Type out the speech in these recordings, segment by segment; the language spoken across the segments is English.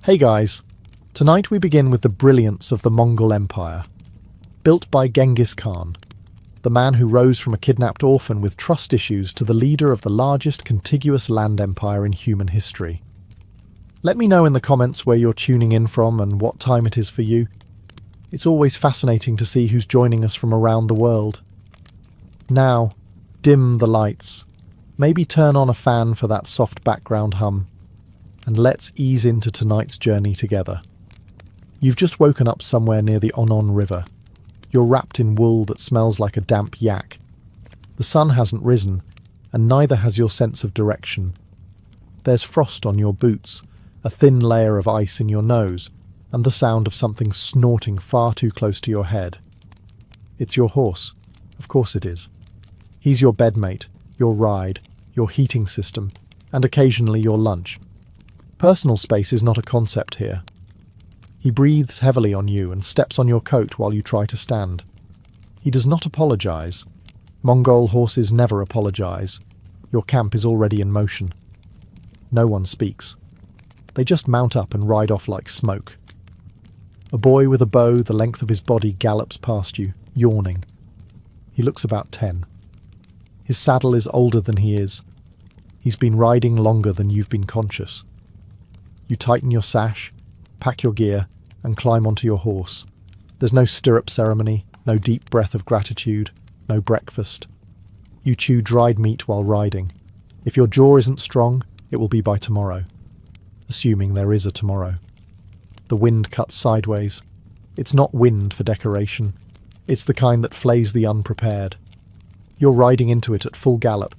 Hey guys, tonight we begin with the brilliance of the Mongol Empire. Built by Genghis Khan, the man who rose from a kidnapped orphan with trust issues to the leader of the largest contiguous land empire in human history. Let me know in the comments where you're tuning in from and what time it is for you. It's always fascinating to see who's joining us from around the world. Now, dim the lights. Maybe turn on a fan for that soft background hum. And let's ease into tonight's journey together. You've just woken up somewhere near the Onon River. You're wrapped in wool that smells like a damp yak. The sun hasn't risen, and neither has your sense of direction. There's frost on your boots, a thin layer of ice in your nose, and the sound of something snorting far too close to your head. It's your horse. Of course it is. He's your bedmate, your ride, your heating system, and occasionally your lunch. Personal space is not a concept here. He breathes heavily on you and steps on your coat while you try to stand. He does not apologize. Mongol horses never apologize. Your camp is already in motion. No one speaks. They just mount up and ride off like smoke. A boy with a bow the length of his body gallops past you, yawning. He looks about 10. His saddle is older than he is. He's been riding longer than you've been conscious. You tighten your sash, pack your gear, and climb onto your horse. There's no stirrup ceremony, no deep breath of gratitude, no breakfast. You chew dried meat while riding. If your jaw isn't strong, it will be by tomorrow. Assuming there is a tomorrow. The wind cuts sideways. It's not wind for decoration. It's the kind that flays the unprepared. You're riding into it at full gallop.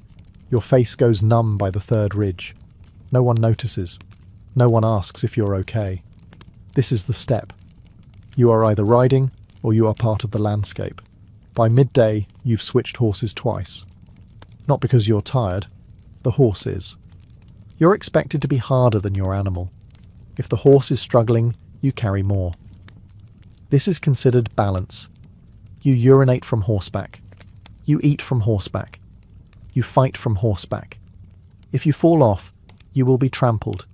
Your face goes numb by the third ridge. No one notices. No one asks if you're okay. This is the step. You are either riding or you are part of the landscape. By midday, you've switched horses twice. Not because you're tired, the horse is. You're expected to be harder than your animal. If the horse is struggling, you carry more. This is considered balance. You urinate from horseback. You eat from horseback. You fight from horseback. If you fall off, you will be trampled.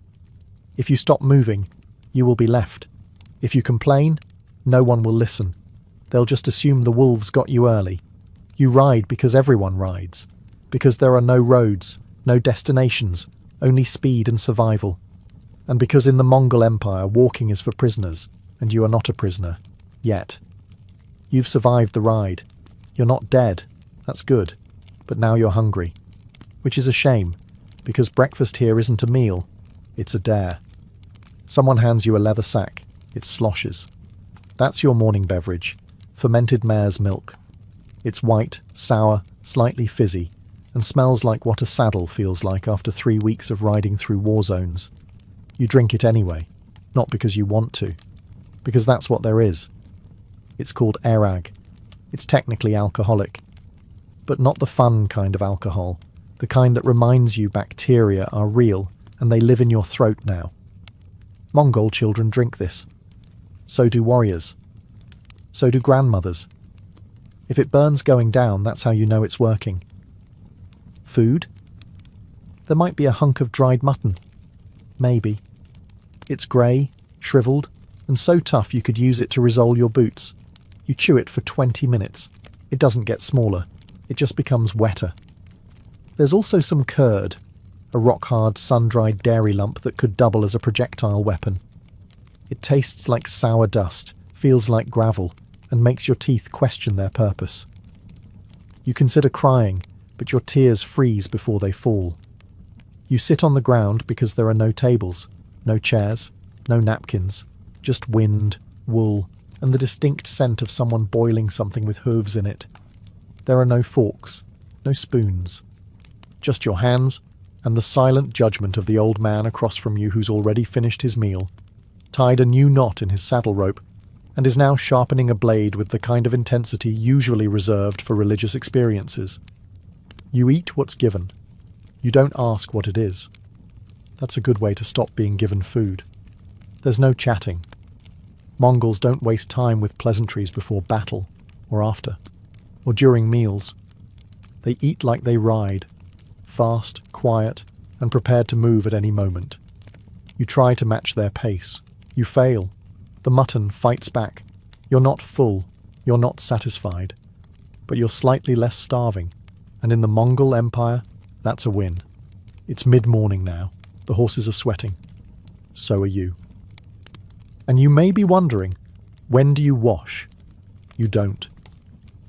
If you stop moving, you will be left. If you complain, no one will listen. They'll just assume the wolves got you early. You ride because everyone rides. Because there are no roads, no destinations, only speed and survival. And because in the Mongol Empire, walking is for prisoners, and you are not a prisoner. Yet. You've survived the ride. You're not dead. That's good. But now you're hungry. Which is a shame, because breakfast here isn't a meal. It's a dare. Someone hands you a leather sack. It sloshes. That's your morning beverage, fermented mare's milk. It's white, sour, slightly fizzy, and smells like what a saddle feels like after 3 weeks of riding through war zones. You drink it anyway, not because you want to, because that's what there is. It's called erag. It's technically alcoholic, but not the fun kind of alcohol, the kind that reminds you bacteria are real and they live in your throat now. Mongol children drink this. So do warriors. So do grandmothers. If it burns going down, that's how you know it's working. Food? There might be a hunk of dried mutton. Maybe. It's grey, shriveled, and so tough you could use it to resole your boots. You chew it for 20 minutes. It doesn't get smaller. It just becomes wetter. There's also some curd, a rock-hard, sun-dried dairy lump that could double as a projectile weapon. It tastes like sour dust, feels like gravel, and makes your teeth question their purpose. You consider crying, but your tears freeze before they fall. You sit on the ground because there are no tables, no chairs, no napkins, just wind, wool, and the distinct scent of someone boiling something with hooves in it. There are no forks, no spoons. Just your hands, and the silent judgment of the old man across from you who's already finished his meal, tied a new knot in his saddle rope, and is now sharpening a blade with the kind of intensity usually reserved for religious experiences. You eat what's given. You don't ask what it is. That's a good way to stop being given food. There's no chatting. Mongols don't waste time with pleasantries before battle, or after, or during meals. They eat like they ride, fast, quiet, and prepared to move at any moment. You try to match their pace. You fail. The mutton fights back. You're not full. You're not satisfied. But you're slightly less starving. And in the Mongol Empire, that's a win. It's mid-morning now. The horses are sweating. So are you. And you may be wondering, when do you wash? You don't.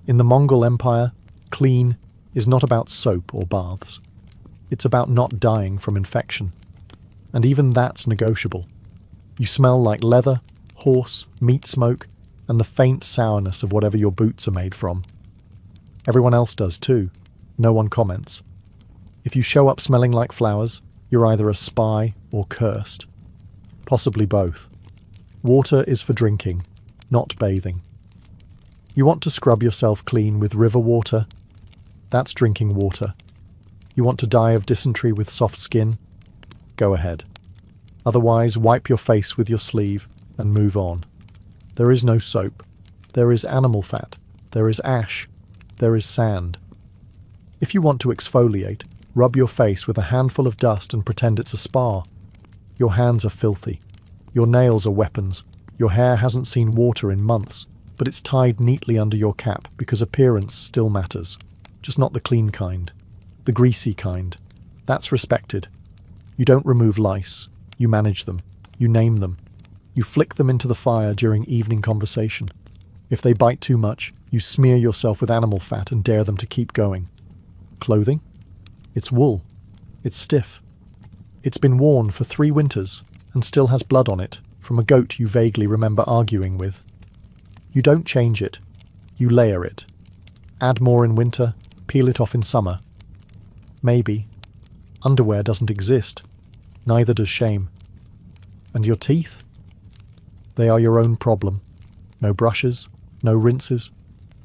In the Mongol Empire, clean is not about soap or baths. It's about not dying from infection. And even that's negotiable. You smell like leather, horse, meat smoke, and the faint sourness of whatever your boots are made from. Everyone else does too. No one comments. If you show up smelling like flowers, you're either a spy or cursed. Possibly both. Water is for drinking, not bathing. You want to scrub yourself clean with river water? That's drinking water. You want to die of dysentery with soft skin? Go ahead. Otherwise, wipe your face with your sleeve and move on. There is no soap. There is animal fat. There is ash. There is sand. If you want to exfoliate, rub your face with a handful of dust and pretend it's a spa. Your hands are filthy. Your nails are weapons. Your hair hasn't seen water in months, but it's tied neatly under your cap because appearance still matters. Just not the clean kind. The greasy kind. That's respected. You don't remove lice. You manage them. You name them. You flick them into the fire during evening conversation. If they bite too much, you smear yourself with animal fat and dare them to keep going. Clothing? It's wool. It's stiff. It's been worn for 3 winters and still has blood on it from a goat you vaguely remember arguing with. You don't change it. You layer it. Add more in winter, peel it off in summer. Maybe. Underwear doesn't exist. Neither does shame. And your teeth? They are your own problem. No brushes, no rinses.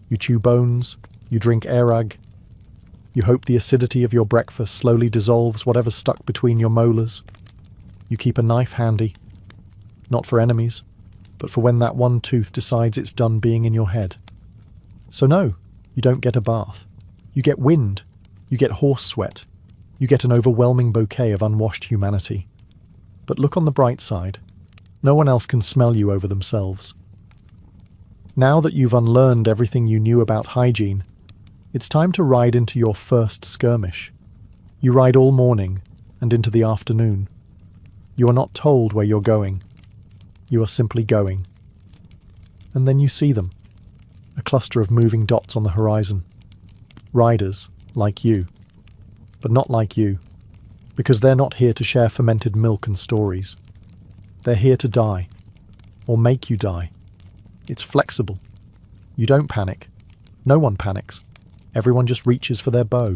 You chew bones, you drink airag. You hope the acidity of your breakfast slowly dissolves whatever's stuck between your molars. You keep a knife handy. Not for enemies, but for when that one tooth decides it's done being in your head. So no, you don't get a bath. You get wind. You get horse sweat. You get an overwhelming bouquet of unwashed humanity. But look on the bright side. No one else can smell you over themselves. Now that you've unlearned everything you knew about hygiene, it's time to ride into your first skirmish. You ride all morning and into the afternoon. You are not told where you're going. You are simply going. And then you see them. A cluster of moving dots on the horizon. Riders, like you. But not like you. Because they're not here to share fermented milk and stories. They're here to die. Or make you die. It's flexible. You don't panic. No one panics. Everyone just reaches for their bow.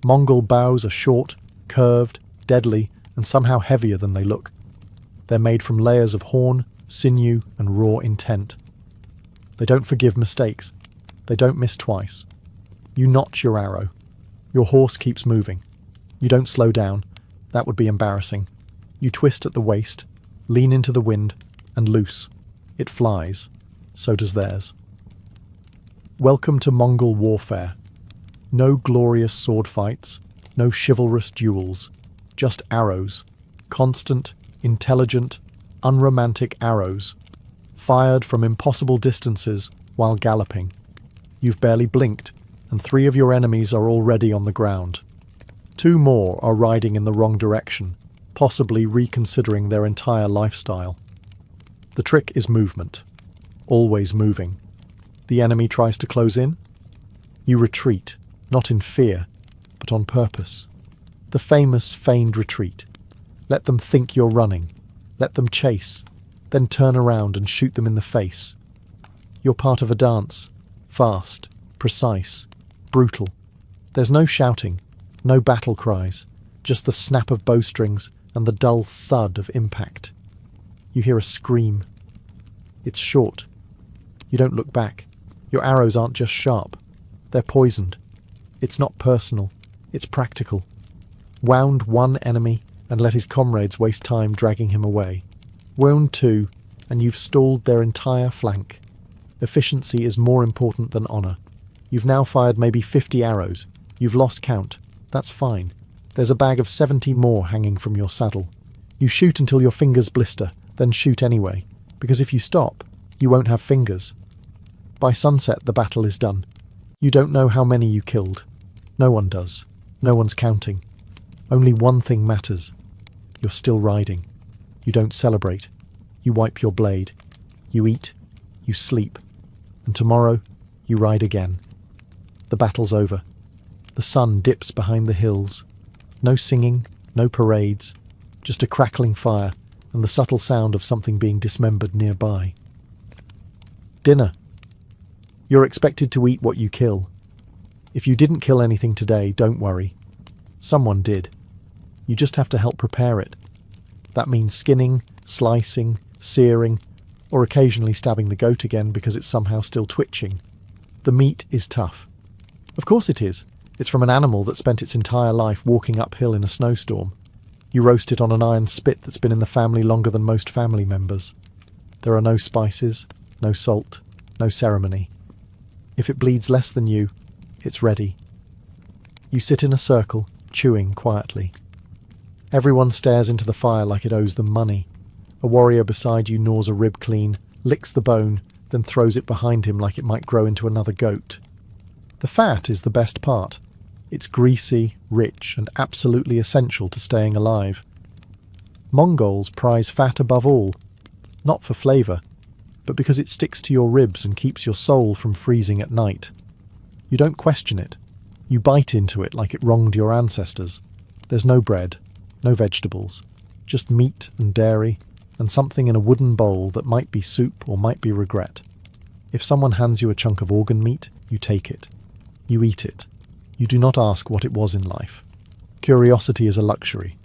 Mongol bows are short, curved, deadly, and somehow heavier than they look. They're made from layers of horn, sinew, and raw intent. They don't forgive mistakes. They don't miss twice. You notch your arrow. Your horse keeps moving. You don't slow down. That would be embarrassing. You twist at the waist, lean into the wind, and loose. It flies. So does theirs. Welcome to Mongol warfare. No glorious sword fights, no chivalrous duels, just arrows. Constant, intelligent, unromantic arrows, fired from impossible distances while galloping. You've barely blinked, and 3 of your enemies are already on the ground. 2 more are riding in the wrong direction, possibly reconsidering their entire lifestyle. The trick is movement. Always moving. The enemy tries to close in. You retreat, not in fear, but on purpose. The famous feigned retreat. Let them think you're running. Let them chase. Then turn around and shoot them in the face. You're part of a dance. Fast, precise, brutal. There's no shouting, no battle cries, just the snap of bowstrings and the dull thud of impact. You hear a scream. It's short. You don't look back. Your arrows aren't just sharp. They're poisoned. It's not personal. It's practical. Wound 1 enemy and let his comrades waste time dragging him away. Wound 2, and you've stalled their entire flank. Efficiency is more important than honor. You've now fired maybe 50 arrows. You've lost count. That's fine. There's a bag of 70 more hanging from your saddle. You shoot until your fingers blister, then shoot anyway, because if you stop, you won't have fingers. By sunset, the battle is done. You don't know how many you killed. No one does. No one's counting. Only one thing matters. You're still riding. You don't celebrate. You wipe your blade. You eat. You sleep. And tomorrow, you ride again. The battle's over. The sun dips behind the hills. No singing, no parades, just a crackling fire and the subtle sound of something being dismembered nearby. Dinner. You're expected to eat what you kill. If you didn't kill anything today, don't worry. Someone did. You just have to help prepare it. That means skinning, slicing, searing, or occasionally stabbing the goat again because it's somehow still twitching. The meat is tough. Of course it is. It's from an animal that spent its entire life walking uphill in a snowstorm. You roast it on an iron spit that's been in the family longer than most family members. There are no spices, no salt, no ceremony. If it bleeds less than you, it's ready. You sit in a circle, chewing quietly. Everyone stares into the fire like it owes them money. A warrior beside you gnaws a rib clean, licks the bone, then throws it behind him like it might grow into another goat. The fat is the best part. It's greasy, rich, and absolutely essential to staying alive. Mongols prize fat above all, not for flavour, but because it sticks to your ribs and keeps your soul from freezing at night. You don't question it. You bite into it like it wronged your ancestors. There's no bread, no vegetables, just meat and dairy, and something in a wooden bowl that might be soup or might be regret. If someone hands you a chunk of organ meat, you take it. You eat it. You do not ask what it was in life. Curiosity is a luxury.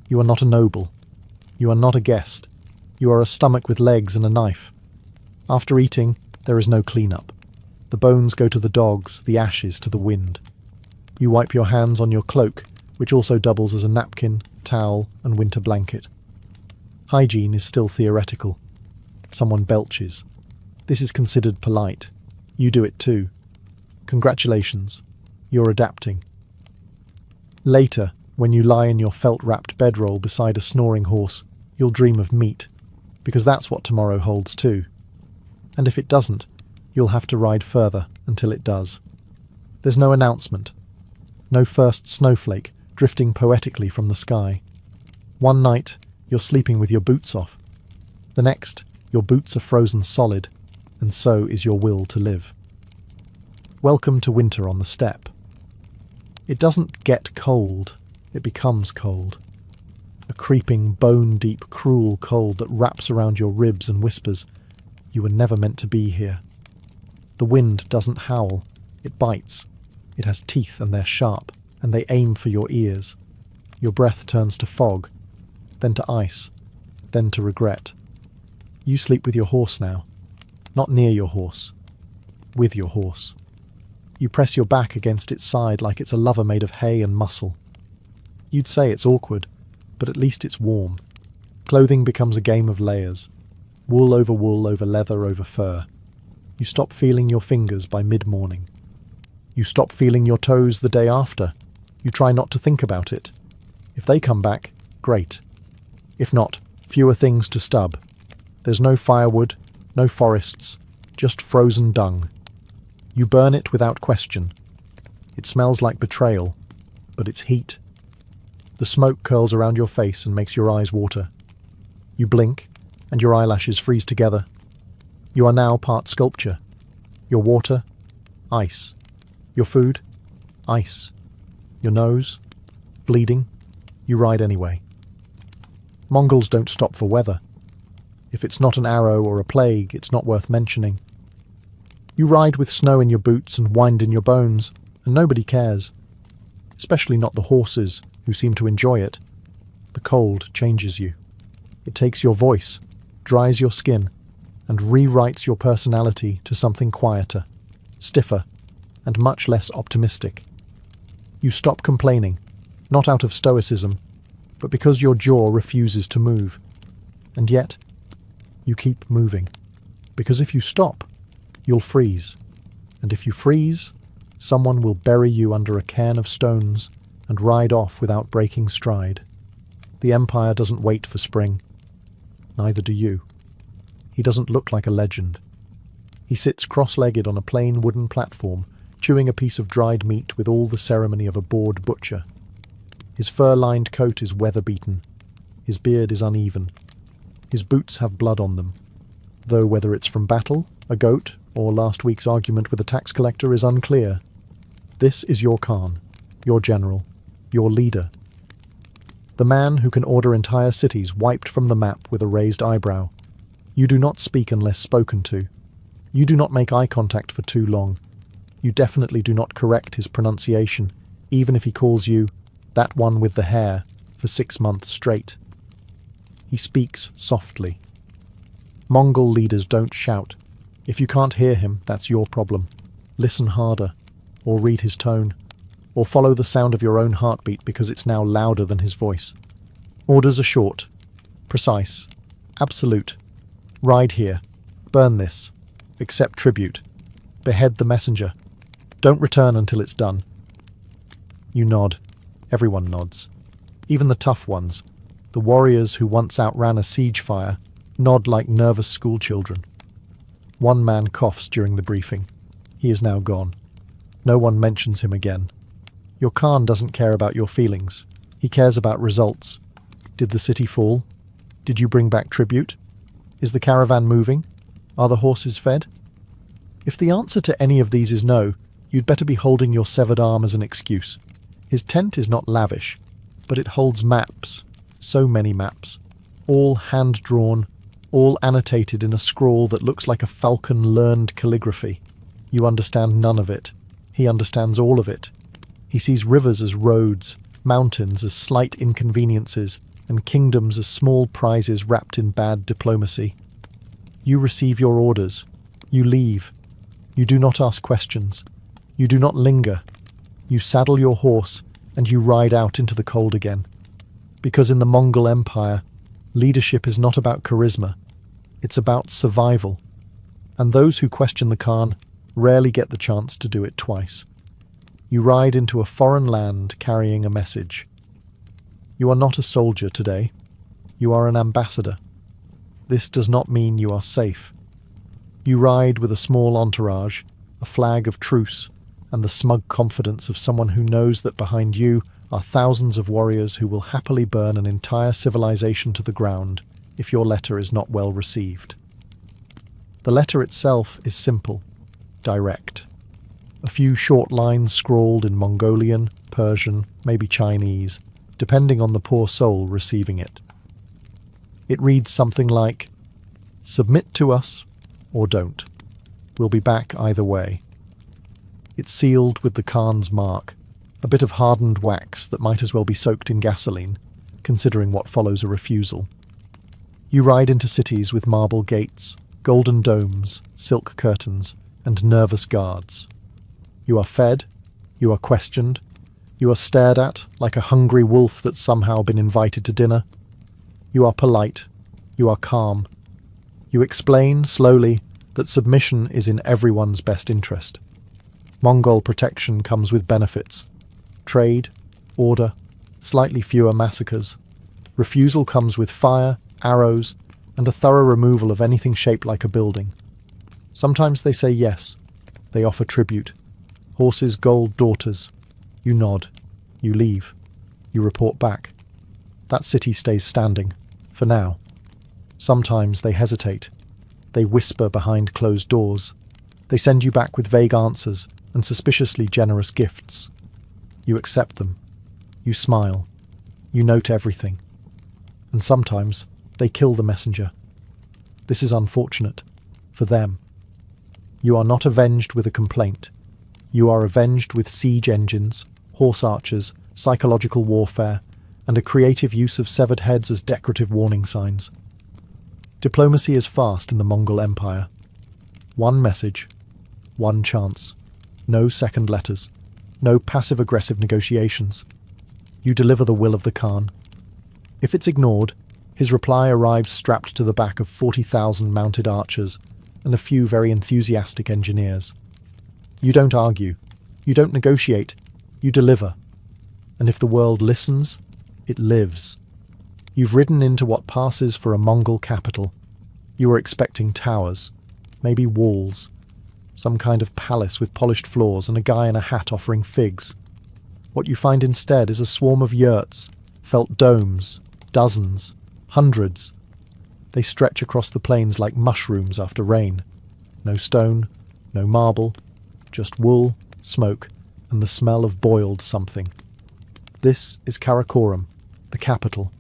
You are not a noble. You are not a guest. You are a stomach with legs and a knife. After eating, there is no clean-up. The bones go to the dogs, the ashes to the wind. You wipe your hands on your cloak, which also doubles as a napkin, towel, and winter blanket. Hygiene is still theoretical. Someone belches. This is considered polite. You do it too. Congratulations. You're adapting. Later, when you lie in your felt-wrapped bedroll beside a snoring horse, you'll dream of meat, because that's what tomorrow holds too. And if it doesn't, you'll have to ride further until it does. There's no announcement. No first snowflake drifting poetically from the sky. One night, you're sleeping with your boots off. The next, your boots are frozen solid, and so is your will to live. Welcome to winter on the steppe. It doesn't get cold, it becomes cold. A creeping, bone-deep, cruel cold that wraps around your ribs and whispers, "You were never meant to be here." The wind doesn't howl, it bites. It has teeth and they're sharp, and they aim for your ears. Your breath turns to fog, then to ice, then to regret. You sleep with your horse now. Not near your horse. With your horse. You press your back against its side like it's a lover made of hay and muscle. You'd say it's awkward, but at least it's warm. Clothing becomes a game of layers. Wool over leather over fur. You stop feeling your fingers by mid-morning. You stop feeling your toes the day after. You try not to think about it. If they come back, great. If not, fewer things to stub. There's no firewood, no forests, just frozen dung. You burn it without question. It smells like betrayal, but it's heat. The smoke curls around your face and makes your eyes water. You blink, and your eyelashes freeze together. You are now part sculpture. Your water, ice. Your food, ice. Your nose, bleeding. You ride anyway. Mongols don't stop for weather. If it's not an arrow or a plague, it's not worth mentioning. You ride with snow in your boots and wind in your bones, and nobody cares. Especially not the horses, who seem to enjoy it. The cold changes you. It takes your voice, dries your skin, and rewrites your personality to something quieter, stiffer, and much less optimistic. You stop complaining, not out of stoicism, but because your jaw refuses to move. And yet, you keep moving. Because if you stop, you'll freeze. And if you freeze, someone will bury you under a cairn of stones and ride off without breaking stride. The Empire doesn't wait for spring. Neither do you. He doesn't look like a legend. He sits cross-legged on a plain wooden platform, chewing a piece of dried meat with all the ceremony of a bored butcher. His fur-lined coat is weather-beaten. His beard is uneven. His boots have blood on them, though whether it's from battle, a goat, or last week's argument with a tax collector is unclear. This is your Khan, your general, your leader. The man who can order entire cities wiped from the map with a raised eyebrow. You do not speak unless spoken to. You do not make eye contact for too long. You definitely do not correct his pronunciation, even if he calls you that one with the hair for 6 months straight. He speaks softly. Mongol leaders don't shout. If you can't hear him, that's your problem. Listen harder, or read his tone, or follow the sound of your own heartbeat because it's now louder than his voice. Orders are short, precise, absolute. Ride here. Burn this. Accept tribute. Behead the messenger. Don't return until it's done. You nod. Everyone nods. Even the tough ones, the warriors who once outran a siege fire, nod like nervous schoolchildren. One man coughs during the briefing. He is now gone. No one mentions him again. Your Khan doesn't care about your feelings. He cares about results. Did the city fall? Did you bring back tribute? Is the caravan moving? Are the horses fed? If the answer to any of these is no, you'd better be holding your severed arm as an excuse. His tent is not lavish, but it holds maps, so many maps, all hand-drawn, all annotated in a scrawl that looks like a falcon-learned calligraphy. You understand none of it. He understands all of it. He sees rivers as roads, mountains as slight inconveniences, and kingdoms as small prizes wrapped in bad diplomacy. You receive your orders. You leave. You do not ask questions. You do not linger. You saddle your horse, and you ride out into the cold again. Because in the Mongol Empire, leadership is not about charisma. It's about survival. And those who question the Khan rarely get the chance to do it twice. You ride into a foreign land carrying a message. You are not a soldier today. You are an ambassador. This does not mean you are safe. You ride with a small entourage, a flag of truce, and the smug confidence of someone who knows that behind you are thousands of warriors who will happily burn an entire civilization to the ground if your letter is not well received. The letter itself is simple, direct. A few short lines scrawled in Mongolian, Persian, maybe Chinese, depending on the poor soul receiving it. It reads something like, "Submit to us, or don't. We'll be back either way." It's sealed with the Khan's mark, a bit of hardened wax that might as well be soaked in gasoline, considering what follows a refusal. You ride into cities with marble gates, golden domes, silk curtains, and nervous guards. You are fed, you are questioned, you are stared at like a hungry wolf that's somehow been invited to dinner. You are polite, you are calm. You explain, slowly, that submission is in everyone's best interest. Mongol protection comes with benefits. Trade, order, slightly fewer massacres. Refusal comes with fire, arrows, and a thorough removal of anything shaped like a building. Sometimes they say yes. They offer tribute. Horses, gold, daughters. You nod. You leave. You report back. That city stays standing, for now. Sometimes they hesitate. They whisper behind closed doors. They send you back with vague answers and suspiciously generous gifts. You accept them. You smile. You note everything. And sometimes they kill the messenger. This is unfortunate. For them. You are not avenged with a complaint. You are avenged with siege engines, horse archers, psychological warfare, and a creative use of severed heads as decorative warning signs. Diplomacy is fast in the Mongol Empire. One message, one chance. No second letters. No passive-aggressive negotiations. You deliver the will of the Khan. If it's ignored, his reply arrives strapped to the back of 40,000 mounted archers and a few very enthusiastic engineers. You don't argue. You don't negotiate. You deliver. And if the world listens, it lives. You've ridden into what passes for a Mongol capital. You were expecting towers, maybe walls, some kind of palace with polished floors and a guy in a hat offering figs. What you find instead is a swarm of yurts, felt domes, dozens, hundreds. They stretch across the plains like mushrooms after rain. No stone, no marble, just wool, smoke, and the smell of boiled something. This is Karakoram, the capital,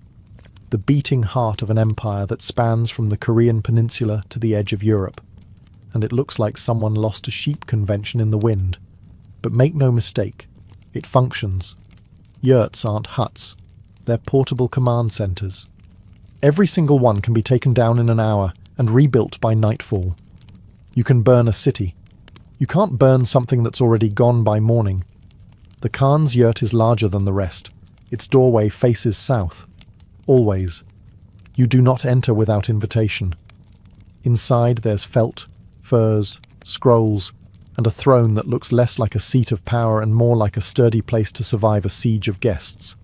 the beating heart of an empire that spans from the Korean peninsula to the edge of Europe. And it looks like someone lost a sheep convention in the wind. But make no mistake, it functions. Yurts aren't huts, they're portable command centres. Every single one can be taken down in an hour and rebuilt by nightfall. You can burn a city. You can't burn something that's already gone by morning. The Khan's yurt is larger than the rest. Its doorway faces south. Always. You do not enter without invitation. Inside there's felt, furs, scrolls, and a throne that looks less like a seat of power and more like a sturdy place to survive a siege of guests.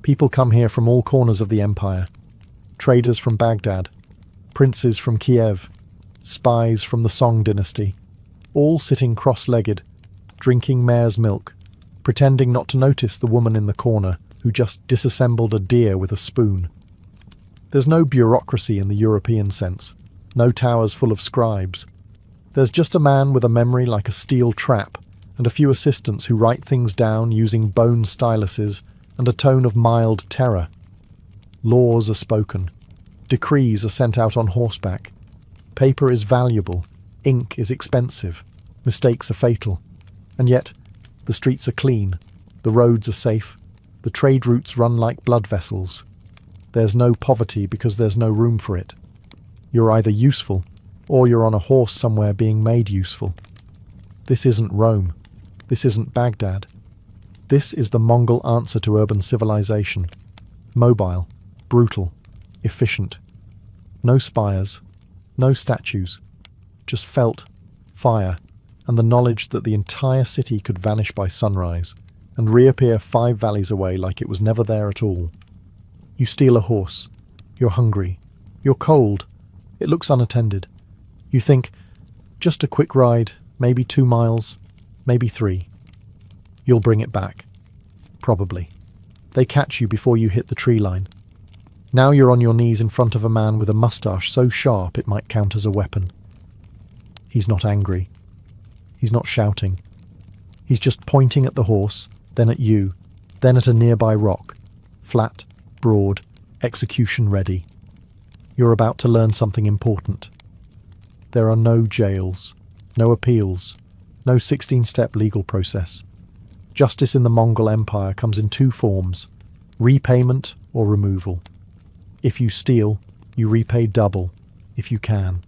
People come here from all corners of the empire. Traders from Baghdad, princes from Kiev, spies from the Song dynasty, all sitting cross-legged, drinking mare's milk, pretending not to notice the woman in the corner who just disassembled a deer with a spoon. There's no bureaucracy in the European sense, no towers full of scribes. There's just a man with a memory like a steel trap and a few assistants who write things down using bone styluses and a tone of mild terror. Laws are spoken. Decrees are sent out on horseback. Paper is valuable. Ink is expensive. Mistakes are fatal. And yet, the streets are clean. The roads are safe. The trade routes run like blood vessels. There's no poverty because there's no room for it. You're either useful, or you're on a horse somewhere being made useful. This isn't Rome. This isn't Baghdad. This is the Mongol answer to urban civilization. Mobile, brutal, efficient. No spires, no statues, just felt, fire, and the knowledge that the entire city could vanish by sunrise and reappear 5 valleys away like it was never there at all. You steal a horse. You're hungry. You're cold. It looks unattended. You think, just a quick ride, maybe 2 miles, maybe 3. You'll bring it back. Probably. They catch you before you hit the tree line. Now you're on your knees in front of a man with a moustache so sharp it might count as a weapon. He's not angry. He's not shouting. He's just pointing at the horse, then at you, then at a nearby rock. Flat, broad, execution ready. You're about to learn something important. There are no jails, no appeals, no 16-step legal process. Justice in the Mongol Empire comes in 2 forms, repayment or removal. If you steal, you repay double, if you can.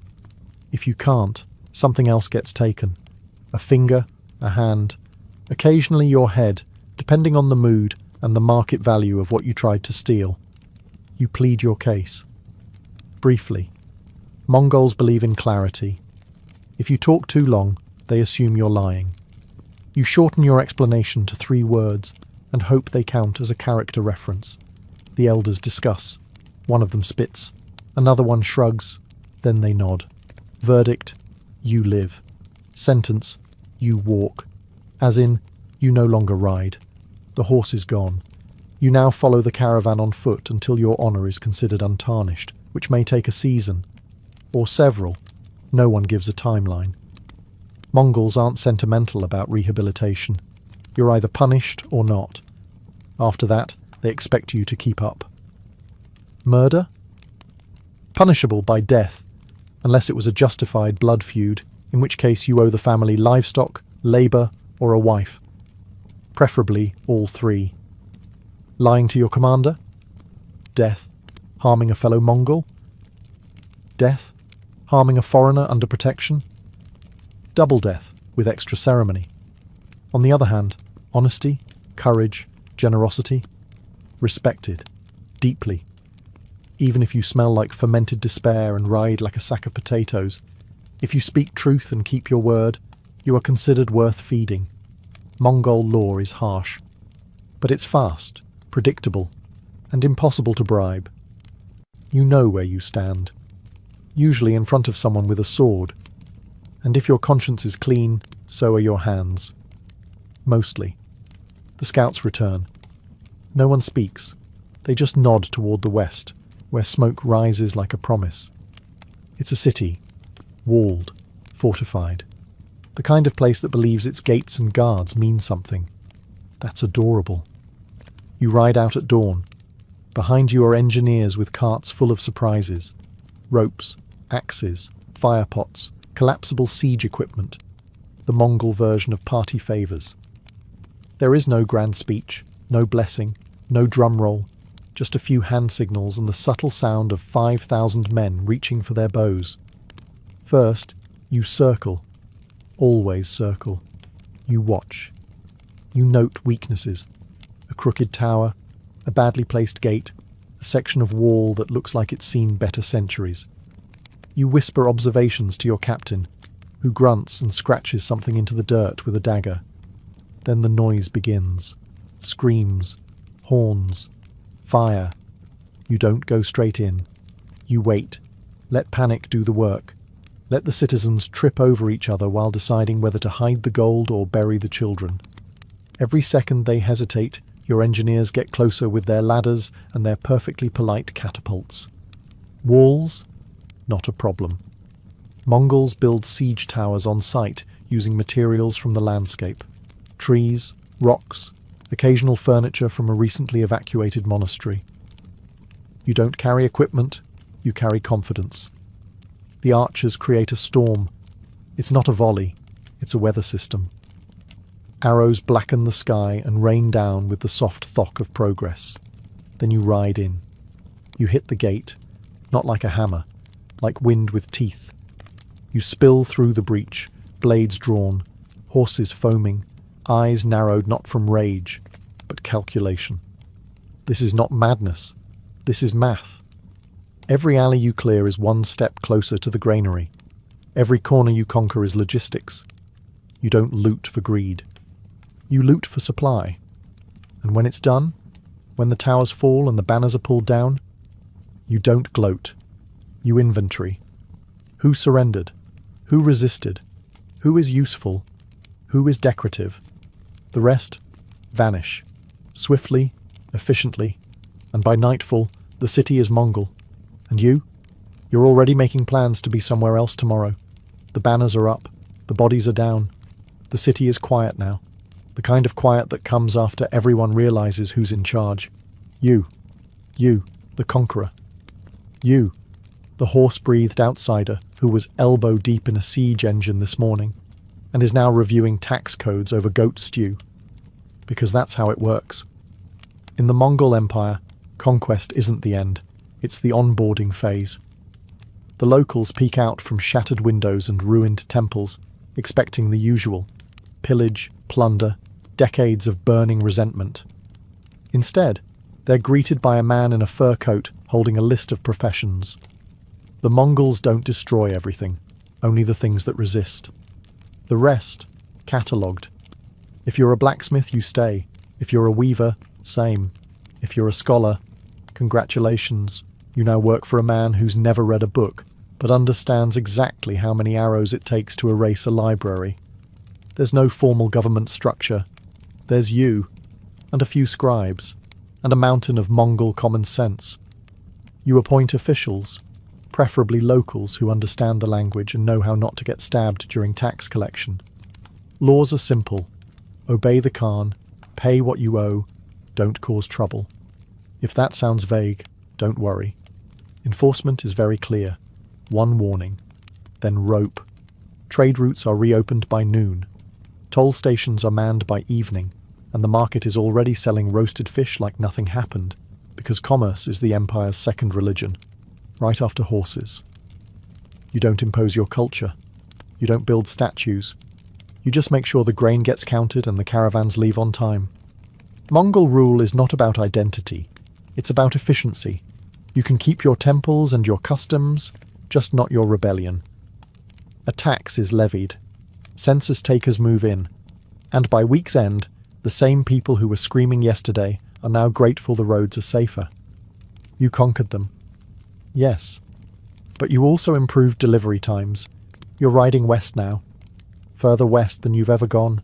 If you can't, something else gets taken. A finger, a hand, occasionally your head, depending on the mood and the market value of what you tried to steal. You plead your case. Briefly, Mongols believe in clarity. If you talk too long, they assume you're lying. You shorten your explanation to 3 words and hope they count as a character reference. The elders discuss. One of them spits. Another one shrugs. Then they nod. Verdict: you live. Sentence: you walk. As in, you no longer ride. The horse is gone. You now follow the caravan on foot until your honour is considered untarnished, which may take a season. Or several. No one gives a timeline. Mongols aren't sentimental about rehabilitation. You're either punished or not. After that, they expect you to keep up. Murder? Punishable by death, unless it was a justified blood feud, in which case you owe the family livestock, labour, or a wife. Preferably all 3. Lying to your commander? Death. Harming a fellow Mongol? Death. Harming a foreigner under protection? Double death, with extra ceremony. On the other hand, honesty, courage, generosity, respected, deeply. Even if you smell like fermented despair and ride like a sack of potatoes, if you speak truth and keep your word, you are considered worth feeding. Mongol law is harsh. But it's fast, predictable, and impossible to bribe. You know where you stand, usually in front of someone with a sword, and if your conscience is clean, so are your hands. Mostly. The scouts return. No one speaks. They just nod toward the west, where smoke rises like a promise. It's a city, walled, fortified. The kind of place that believes its gates and guards mean something. That's adorable. You ride out at dawn. Behind you are engineers with carts full of surprises. Ropes, axes, fire pots, collapsible siege equipment. The Mongol version of party favours. There is no grand speech, no blessing, no drum roll, just a few hand signals and the subtle sound of 5,000 men reaching for their bows. First, you circle. Always circle. You watch. You note weaknesses. A crooked tower, a badly placed gate, a section of wall that looks like it's seen better centuries. You whisper observations to your captain, who grunts and scratches something into the dirt with a dagger. Then the noise begins. Screams, horns, fire. You don't go straight in. You wait. Let panic do the work. Let the citizens trip over each other while deciding whether to hide the gold or bury the children. Every second they hesitate, your engineers get closer with their ladders and their perfectly polite catapults. Walls? Not a problem. Mongols build siege towers on site using materials from the landscape. Trees, rocks, occasional furniture from a recently evacuated monastery. You don't carry equipment, you carry confidence. The archers create a storm. It's not a volley, it's a weather system. Arrows blacken the sky and rain down with the soft thock of progress. Then you ride in. You hit the gate, not like a hammer, like wind with teeth. You spill through the breach, blades drawn, horses foaming, eyes narrowed not from rage, but calculation. This is not madness. This is math. Every alley you clear is one step closer to the granary. Every corner you conquer is logistics. You don't loot for greed. You loot for supply. And when it's done, when the towers fall and the banners are pulled down, you don't gloat. You inventory. Who surrendered? Who resisted? Who is useful? Who is decorative? The rest vanish. Swiftly, efficiently, and by nightfall, the city is Mongol. And you? You're already making plans to be somewhere else tomorrow. The banners are up. The bodies are down. The city is quiet now. The kind of quiet that comes after everyone realizes who's in charge. You, the conqueror. You, the horse-breathed outsider who was elbow-deep in a siege engine this morning and is now reviewing tax codes over goat stew. Because that's how it works. In the Mongol Empire, conquest isn't the end, it's the onboarding phase. The locals peek out from shattered windows and ruined temples, expecting the usual: pillage, plunder, decades of burning resentment. Instead, they're greeted by a man in a fur coat holding a list of professions. The Mongols don't destroy everything, only the things that resist. The rest, catalogued. If you're a blacksmith, you stay. If you're a weaver, same. If you're a scholar, congratulations. You now work for a man who's never read a book, but understands exactly how many arrows it takes to erase a library. There's no formal government structure. There's you, and a few scribes, and a mountain of Mongol common sense. You appoint officials, preferably locals who understand the language and know how not to get stabbed during tax collection. Laws are simple. Obey the Khan, pay what you owe, don't cause trouble. If that sounds vague, don't worry. Enforcement is very clear. One warning. Then rope. Trade routes are reopened by noon. Toll stations are manned by evening, and the market is already selling roasted fish like nothing happened, because commerce is the empire's second religion, right after horses. You don't impose your culture. You don't build statues. You just make sure the grain gets counted and the caravans leave on time. Mongol rule is not about identity. It's about efficiency. You can keep your temples and your customs, just not your rebellion. A tax is levied. Census takers move in. And by week's end, the same people who were screaming yesterday are now grateful the roads are safer. You conquered them. Yes. But you also improved delivery times. You're riding west now. Further west than you've ever gone.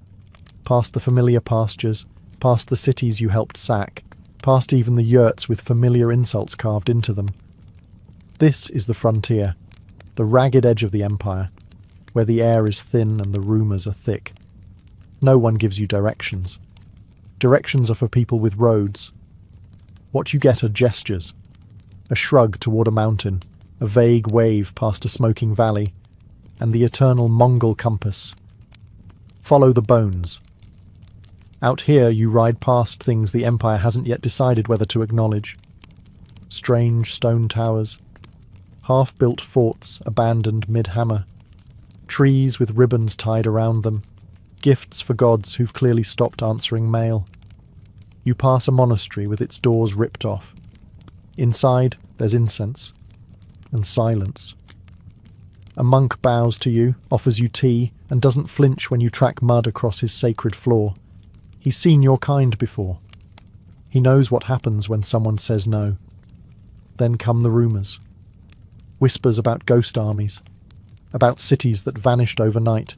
Past the familiar pastures, past the cities you helped sack, past even the yurts with familiar insults carved into them. This is the frontier, the ragged edge of the empire, where the air is thin and the rumours are thick. No one gives you directions. Directions are for people with roads. What you get are gestures. A shrug toward a mountain, a vague wave past a smoking valley, and the eternal Mongol compass. Follow the bones. Out here you ride past things the Empire hasn't yet decided whether to acknowledge. Strange stone towers, half-built forts abandoned mid-hammer, trees with ribbons tied around them, gifts for gods who've clearly stopped answering mail. You pass a monastery with its doors ripped off. Inside, there's incense and silence. A monk bows to you, offers you tea, and doesn't flinch when you track mud across his sacred floor. He's seen your kind before. He knows what happens when someone says no. Then come the rumours. Whispers about ghost armies, about cities that vanished overnight,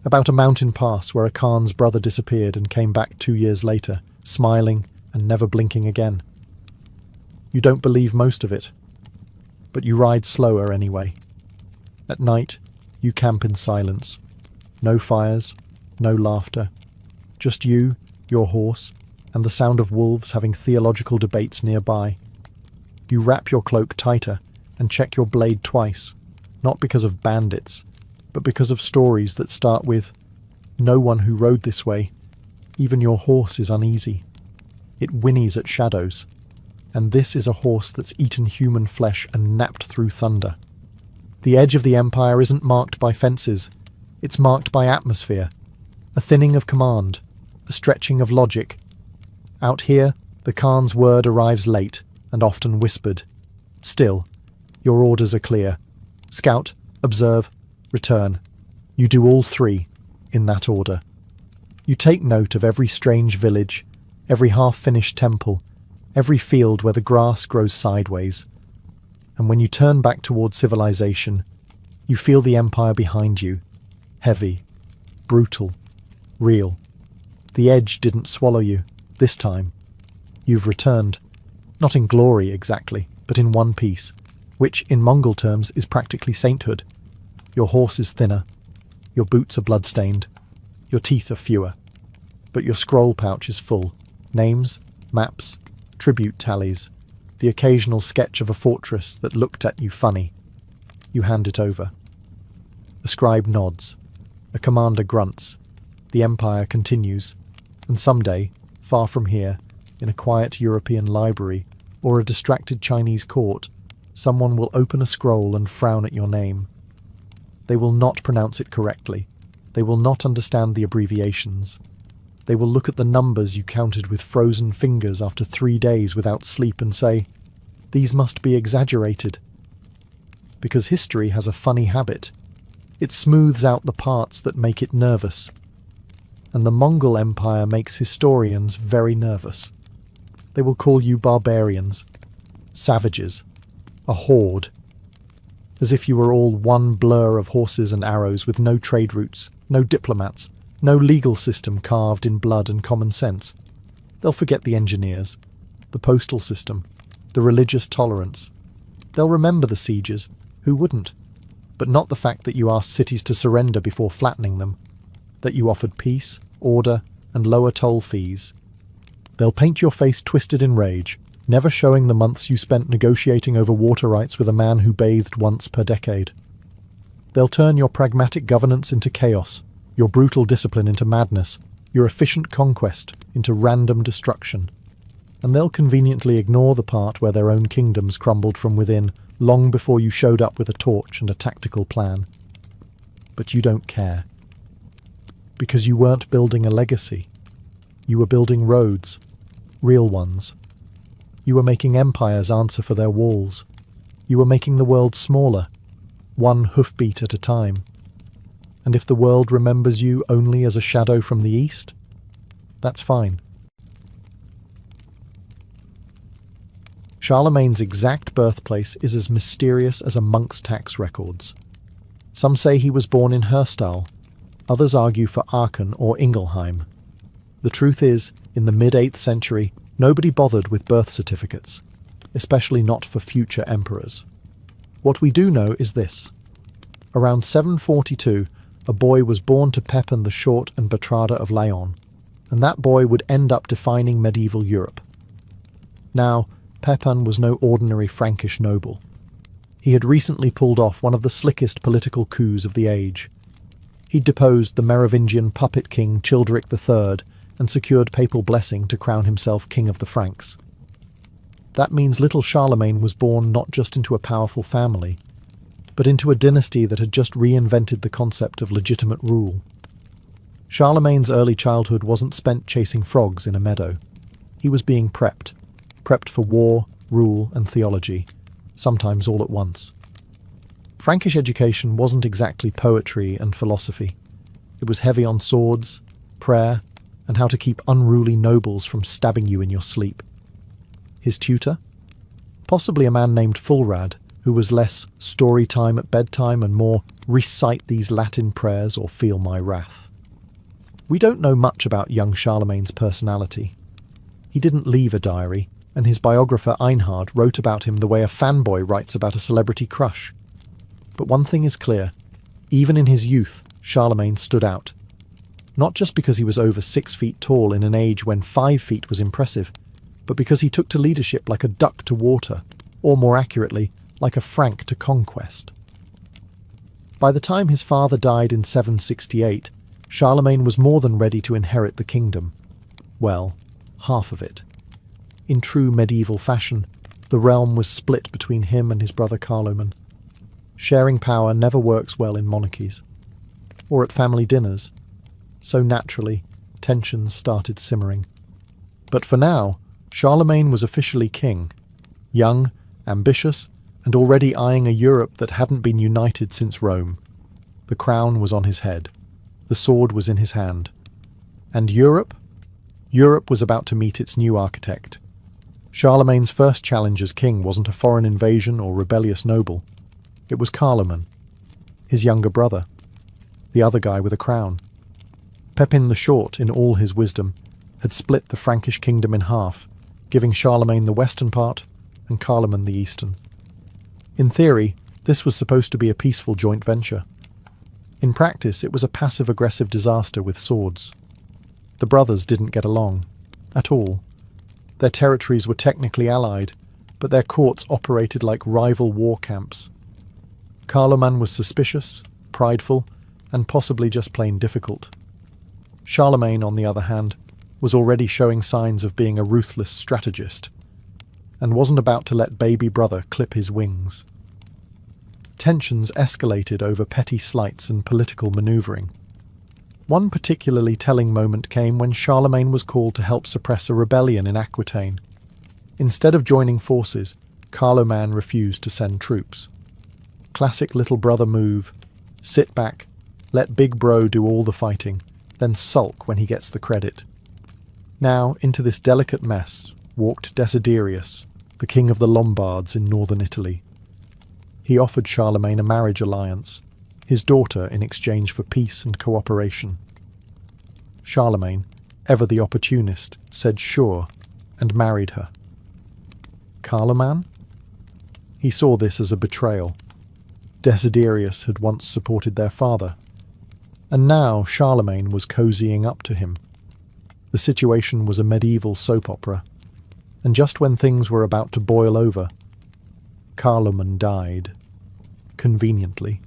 about a mountain pass where a Khan's brother disappeared and came back 2 years later, smiling and never blinking again. You don't believe most of it, but you ride slower anyway. At night, you camp in silence. No fires, no laughter. Just you, your horse, and the sound of wolves having theological debates nearby. You wrap your cloak tighter and check your blade twice, not because of bandits, but because of stories that start with, "No one who rode this way. Even your horse is uneasy. It whinnies at shadows. And this is a horse that's eaten human flesh and napped through thunder." The edge of the Empire isn't marked by fences. It's marked by atmosphere, a thinning of command, a stretching of logic. Out here, the Khan's word arrives late and often whispered. Still, your orders are clear. Scout, observe, return. You do all three, in that order. You take note of every strange village, every half-finished temple, every field where the grass grows sideways. And when you turn back toward civilization, you feel the Empire behind you, heavy, brutal, real. The edge didn't swallow you, this time. You've returned, not in glory exactly, but in one piece, which in Mongol terms is practically sainthood. Your horse is thinner, your boots are blood-stained, your teeth are fewer, but your scroll pouch is full. Names, maps, tribute tallies, the occasional sketch of a fortress that looked at you funny. You hand it over. A scribe nods. A commander grunts. The Empire continues. And someday, far from here, in a quiet European library or a distracted Chinese court, someone will open a scroll and frown at your name. They will not pronounce it correctly. They will not understand the abbreviations. They will look at the numbers you counted with frozen fingers after 3 days without sleep and say, "These must be exaggerated." Because history has a funny habit. It smooths out the parts that make it nervous. And the Mongol Empire makes historians very nervous. They will call you barbarians, savages, a horde, as if you were all one blur of horses and arrows with no trade routes, no diplomats, no legal system carved in blood and common sense. They'll forget the engineers, the postal system, the religious tolerance. They'll remember the sieges, who wouldn't? But not the fact that you asked cities to surrender before flattening them, that you offered peace, order, and lower toll fees. They'll paint your face twisted in rage, never showing the months you spent negotiating over water rights with a man who bathed once per decade. They'll turn your pragmatic governance into chaos, your brutal discipline into madness, your efficient conquest into random destruction. And they'll conveniently ignore the part where their own kingdoms crumbled from within long before you showed up with a torch and a tactical plan. But you don't care. Because you weren't building a legacy. You were building roads, real ones. You were making empires answer for their walls. You were making the world smaller, one hoofbeat at a time. And if the world remembers you only as a shadow from the east, that's fine. Charlemagne's exact birthplace is as mysterious as a monk's tax records. Some say he was born in Herstal, others argue for Aachen or Ingelheim. The truth is, in the mid-8th century, nobody bothered with birth certificates, especially not for future emperors. What we do know is this. Around 742, a boy was born to Pepin the Short and Bertrada of Laon, and that boy would end up defining medieval Europe. Now, Pepin was no ordinary Frankish noble. He had recently pulled off one of the slickest political coups of the age. He deposed the Merovingian puppet king Childeric III and secured papal blessing to crown himself king of the Franks. That means little Charlemagne was born not just into a powerful family, but into a dynasty that had just reinvented the concept of legitimate rule. Charlemagne's early childhood wasn't spent chasing frogs in a meadow. He was being prepped for war, rule, and theology, sometimes all at once. Frankish education wasn't exactly poetry and philosophy. It was heavy on swords, prayer, and how to keep unruly nobles from stabbing you in your sleep. His tutor? Possibly a man named Fulrad, who was less story time at bedtime and more recite these Latin prayers or feel my wrath. We don't know much about young Charlemagne's personality. He didn't leave a diary, and his biographer Einhard wrote about him the way a fanboy writes about a celebrity crush. But one thing is clear, even in his youth, Charlemagne stood out. Not just because he was over 6 feet tall in an age when 5 feet was impressive, but because he took to leadership like a duck to water, or more accurately, like a Frank to conquest. By the time his father died in 768, Charlemagne was more than ready to inherit the kingdom. Well, half of it. In true medieval fashion, the realm was split between him and his brother Carloman. Sharing power never works well in monarchies, or at family dinners, so naturally, tensions started simmering. But for now, Charlemagne was officially king, young, ambitious, and already eyeing a Europe that hadn't been united since Rome. The crown was on his head. The sword was in his hand. And Europe? Europe was about to meet its new architect. Charlemagne's first challenge as king wasn't a foreign invasion or rebellious noble. It was Carloman, his younger brother, the other guy with a crown. Pepin the Short, in all his wisdom, had split the Frankish kingdom in half, giving Charlemagne the western part and Carloman the eastern. In theory, this was supposed to be a peaceful joint venture. In practice, it was a passive-aggressive disaster with swords. The brothers didn't get along, at all. Their territories were technically allied, but their courts operated like rival war camps. Carloman was suspicious, prideful, and possibly just plain difficult. Charlemagne, on the other hand, was already showing signs of being a ruthless strategist, and wasn't about to let baby brother clip his wings. Tensions escalated over petty slights and political manoeuvring. One particularly telling moment came when Charlemagne was called to help suppress a rebellion in Aquitaine. Instead of joining forces, Carloman refused to send troops. Classic little brother move: sit back, let big bro do all the fighting, then sulk when he gets the credit. Now, into this delicate mess walked Desiderius, the king of the Lombards in northern Italy. He offered Charlemagne a marriage alliance, his daughter in exchange for peace and cooperation. Charlemagne, ever the opportunist, said sure, and married her. Carloman? He saw this as a betrayal. Desiderius had once supported their father, and now Charlemagne was cozying up to him. The situation was a medieval soap opera, and just when things were about to boil over, Carloman died. Conveniently.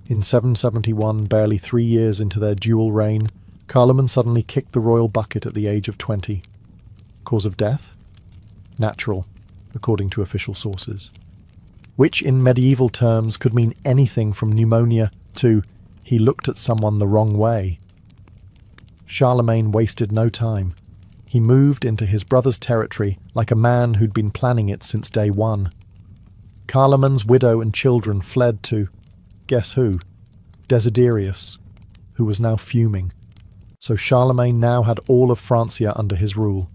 In 771, barely 3 years into their dual reign, Carloman suddenly kicked the royal bucket at the age of 20. Cause of death? Natural, according to official sources. Which in medieval terms could mean anything from pneumonia to he looked at someone the wrong way. Charlemagne wasted no time. He moved into his brother's territory like a man who'd been planning it since day one. Carloman's widow and children fled to, guess who? Desiderius, who was now fuming. So Charlemagne now had all of Francia under his rule.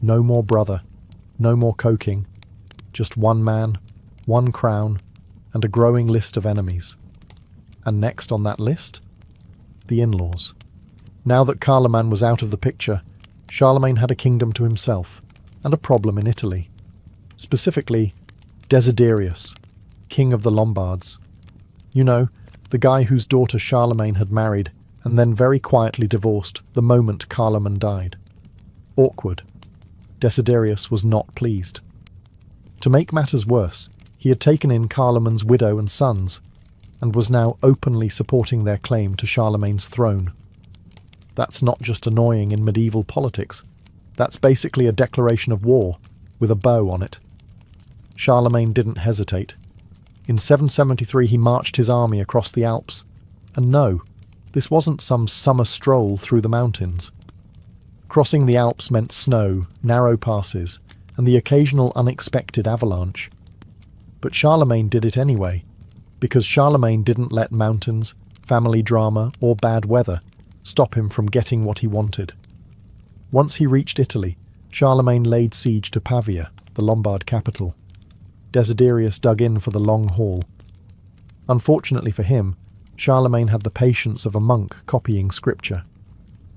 No more brother, no more coking, Just one man, one crown, and a growing list of enemies. And next on that list? The in-laws. Now that Carloman was out of the picture, Charlemagne had a kingdom to himself, and a problem in Italy. Specifically, Desiderius, king of the Lombards. You know, the guy whose daughter Charlemagne had married and then very quietly divorced the moment Carloman died. Awkward. Desiderius was not pleased. To make matters worse, he had taken in Carloman's widow and sons, and was now openly supporting their claim to Charlemagne's throne. That's not just annoying in medieval politics. That's basically a declaration of war, with a bow on it. Charlemagne didn't hesitate. In 773 he marched his army across the Alps. And no, this wasn't some summer stroll through the mountains. Crossing the Alps meant snow, narrow passes, and the occasional unexpected avalanche. But Charlemagne did it anyway, because Charlemagne didn't let mountains, family drama, or bad weather stop him from getting what he wanted. Once he reached Italy, Charlemagne laid siege to Pavia, the Lombard capital. Desiderius dug in for the long haul. Unfortunately for him, Charlemagne had the patience of a monk copying scripture.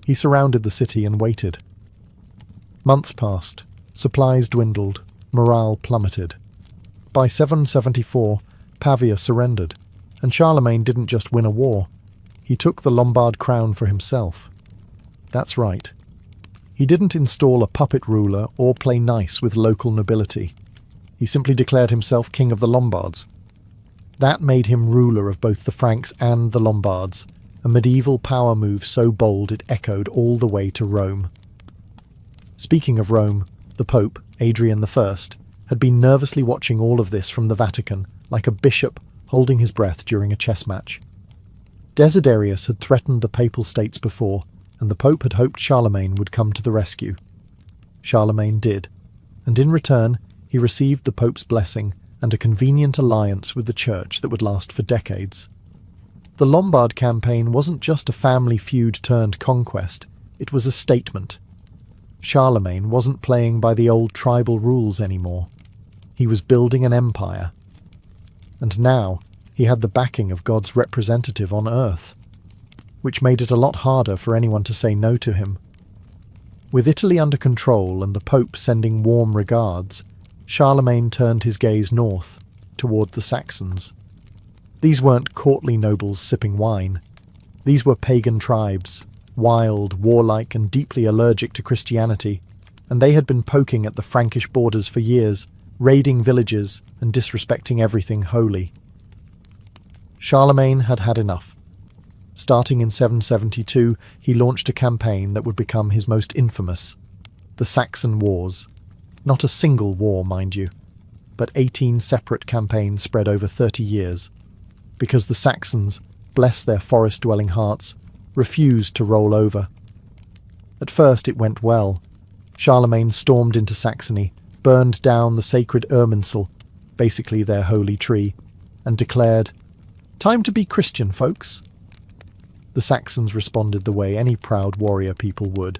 He surrounded the city and waited. Months passed, supplies dwindled, morale plummeted. By 774, Pavia surrendered, and Charlemagne didn't just win a war, he took the Lombard crown for himself. That's right. He didn't install a puppet ruler or play nice with local nobility. He simply declared himself king of the Lombards. That made him ruler of both the Franks and the Lombards, a medieval power move so bold it echoed all the way to Rome. Speaking of Rome, the Pope, Adrian I, had been nervously watching all of this from the Vatican, like a bishop holding his breath during a chess match. Desiderius had threatened the Papal States before, and the Pope had hoped Charlemagne would come to the rescue. Charlemagne did, and in return he received the Pope's blessing and a convenient alliance with the Church that would last for decades. The Lombard campaign wasn't just a family feud turned conquest, it was a statement. Charlemagne wasn't playing by the old tribal rules anymore. He was building an empire. And now he had the backing of God's representative on earth, which made it a lot harder for anyone to say no to him. With Italy under control and the Pope sending warm regards, Charlemagne turned his gaze north, toward the Saxons. These weren't courtly nobles sipping wine. These were pagan tribes, wild, warlike, and deeply allergic to Christianity, and they had been poking at the Frankish borders for years, raiding villages and disrespecting everything holy. Charlemagne had had enough. Starting in 772, he launched a campaign that would become his most infamous, the Saxon Wars. Not a single war, mind you, but 18 separate campaigns spread over 30 years, because the Saxons, bless their forest-dwelling hearts, refused to roll over. At first it went well. Charlemagne stormed into Saxony, burned down the sacred Irminsul, basically their holy tree, and declared, "Time to be Christian, folks." The Saxons responded the way any proud warrior people would.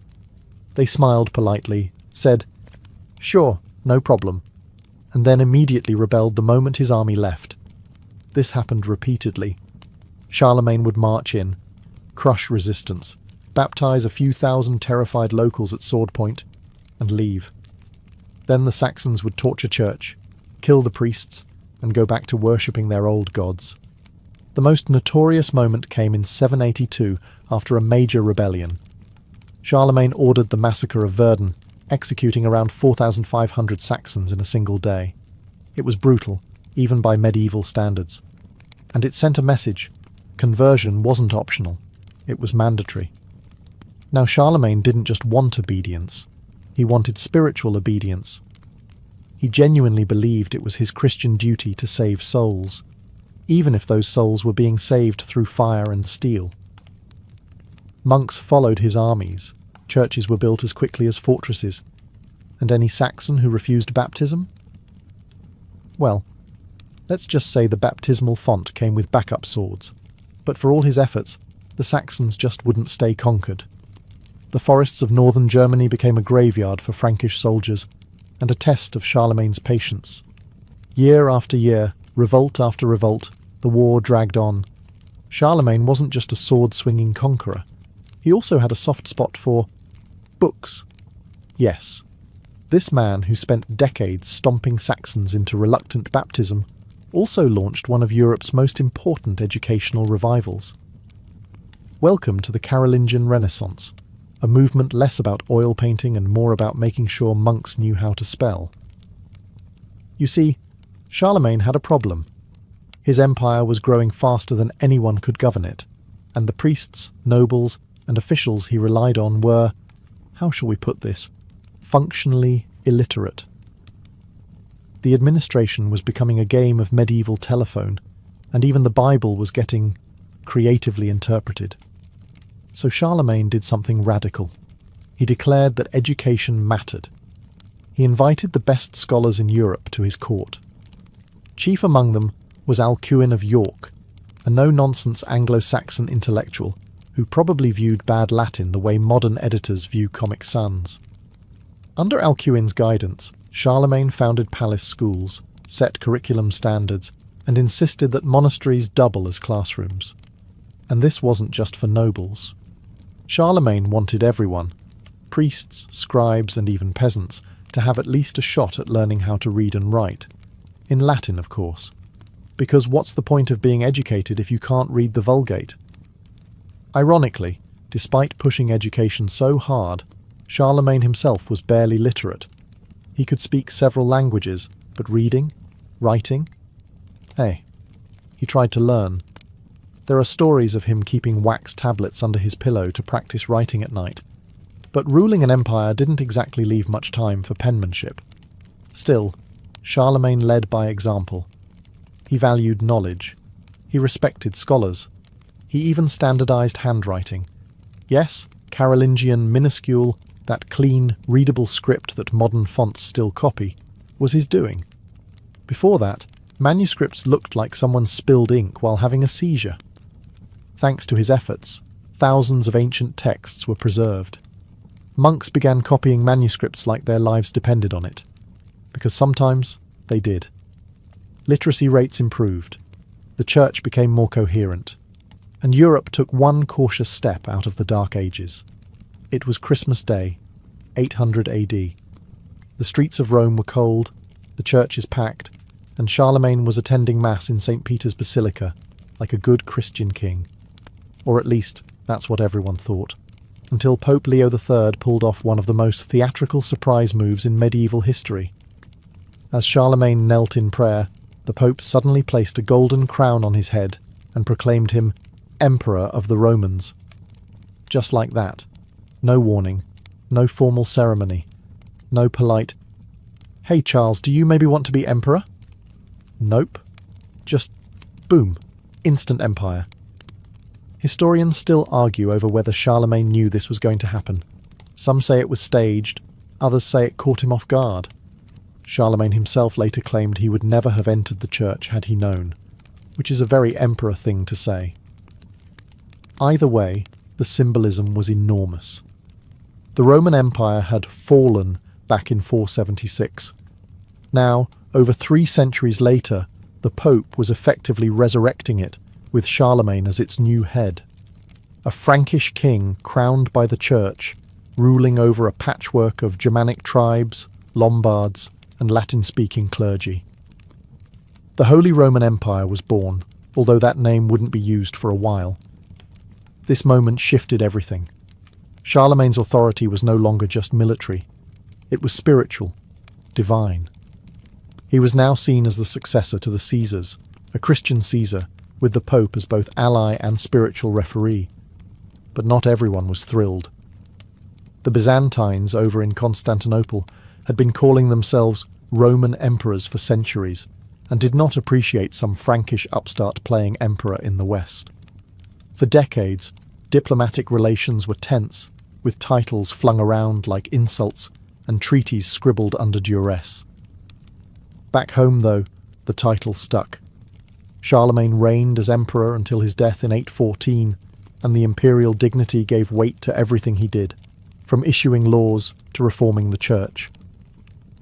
They smiled politely, said, "Sure, no problem," and then immediately rebelled the moment his army left. This happened repeatedly. Charlemagne would march in, crush resistance, baptize a few thousand terrified locals at sword point, and leave. Then the Saxons would torch a church, kill the priests, and go back to worshipping their old gods. The most notorious moment came in 782 after a major rebellion. Charlemagne ordered the massacre of Verdun, executing around 4,500 Saxons in a single day. It was brutal, even by medieval standards. And it sent a message. Conversion wasn't optional. It was mandatory. Now Charlemagne didn't just want obedience. He wanted spiritual obedience. He genuinely believed it was his Christian duty to save souls, even if those souls were being saved through fire and steel. Monks followed his armies, churches were built as quickly as fortresses, and any Saxon who refused baptism? Well, let's just say the baptismal font came with backup swords, but for all his efforts, the Saxons just wouldn't stay conquered. The forests of northern Germany became a graveyard for Frankish soldiers, and a test of Charlemagne's patience. Year after year, revolt after revolt, the war dragged on. Charlemagne wasn't just a sword-swinging conqueror. He also had a soft spot for books. Yes, this man who spent decades stomping Saxons into reluctant baptism also launched one of Europe's most important educational revivals. Welcome to the Carolingian Renaissance, a movement less about oil painting and more about making sure monks knew how to spell. You see, Charlemagne had a problem. His empire was growing faster than anyone could govern it, and the priests, nobles, and officials he relied on were, how shall we put this, functionally illiterate. The administration was becoming a game of medieval telephone, and even the Bible was getting creatively interpreted. So Charlemagne did something radical. He declared that education mattered. He invited the best scholars in Europe to his court. Chief among them was Alcuin of York, a no-nonsense Anglo-Saxon intellectual who probably viewed bad Latin the way modern editors view Comic Sans. Under Alcuin's guidance, Charlemagne founded palace schools, set curriculum standards, and insisted that monasteries double as classrooms. And this wasn't just for nobles. Charlemagne wanted everyone, priests, scribes, and even peasants, to have at least a shot at learning how to read and write. In Latin, of course. Because what's the point of being educated if you can't read the Vulgate? Ironically, despite pushing education so hard, Charlemagne himself was barely literate. He could speak several languages, but reading? Writing? Hey, he tried to learn. There are stories of him keeping wax tablets under his pillow to practice writing at night. But ruling an empire didn't exactly leave much time for penmanship. Still, Charlemagne led by example. He valued knowledge. He respected scholars. He even standardized handwriting. Yes, Carolingian minuscule, that clean, readable script that modern fonts still copy, was his doing. Before that, manuscripts looked like someone spilled ink while having a seizure. Thanks to his efforts, thousands of ancient texts were preserved. Monks began copying manuscripts like their lives depended on it, because sometimes they did. Literacy rates improved, the church became more coherent, and Europe took one cautious step out of the Dark Ages. It was Christmas Day, 800 AD. The streets of Rome were cold, the churches packed, and Charlemagne was attending Mass in St. Peter's Basilica like a good Christian king. Or at least, that's what everyone thought. Until Pope Leo III pulled off one of the most theatrical surprise moves in medieval history. As Charlemagne knelt in prayer, the Pope suddenly placed a golden crown on his head and proclaimed him Emperor of the Romans. Just like that. No warning, no formal ceremony, no polite, "Hey Charles, do you maybe want to be emperor?" Nope. Just boom, instant empire. Historians still argue over whether Charlemagne knew this was going to happen. Some say it was staged, others say it caught him off guard. Charlemagne himself later claimed he would never have entered the church had he known, which is a very emperor thing to say. Either way, the symbolism was enormous. The Roman Empire had fallen back in 476. Now, over 3 centuries later, the Pope was effectively resurrecting it, with Charlemagne as its new head. A Frankish king crowned by the church, ruling over a patchwork of Germanic tribes, Lombards, and Latin-speaking clergy. The Holy Roman Empire was born, although that name wouldn't be used for a while. This moment shifted everything. Charlemagne's authority was no longer just military. It was spiritual, divine. He was now seen as the successor to the Caesars, a Christian Caesar, with the Pope as both ally and spiritual referee. But not everyone was thrilled. The Byzantines over in Constantinople had been calling themselves Roman emperors for centuries, and did not appreciate some Frankish upstart playing emperor in the West. For decades, diplomatic relations were tense, with titles flung around like insults and treaties scribbled under duress. Back home, though, the title stuck. Charlemagne reigned as emperor until his death in 814, and the imperial dignity gave weight to everything he did, from issuing laws to reforming the church.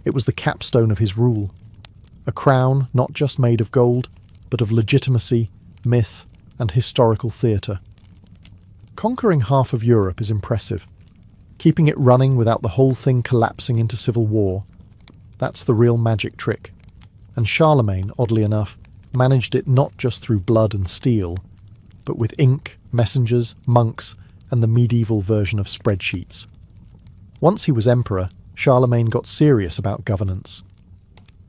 It was the capstone of his rule. A crown not just made of gold, but of legitimacy, myth, and historical theatre. Conquering half of Europe is impressive. Keeping it running without the whole thing collapsing into civil war, that's the real magic trick. And Charlemagne, oddly enough, managed it not just through blood and steel, but with ink, messengers, monks, and the medieval version of spreadsheets. Once he was emperor, Charlemagne got serious about governance.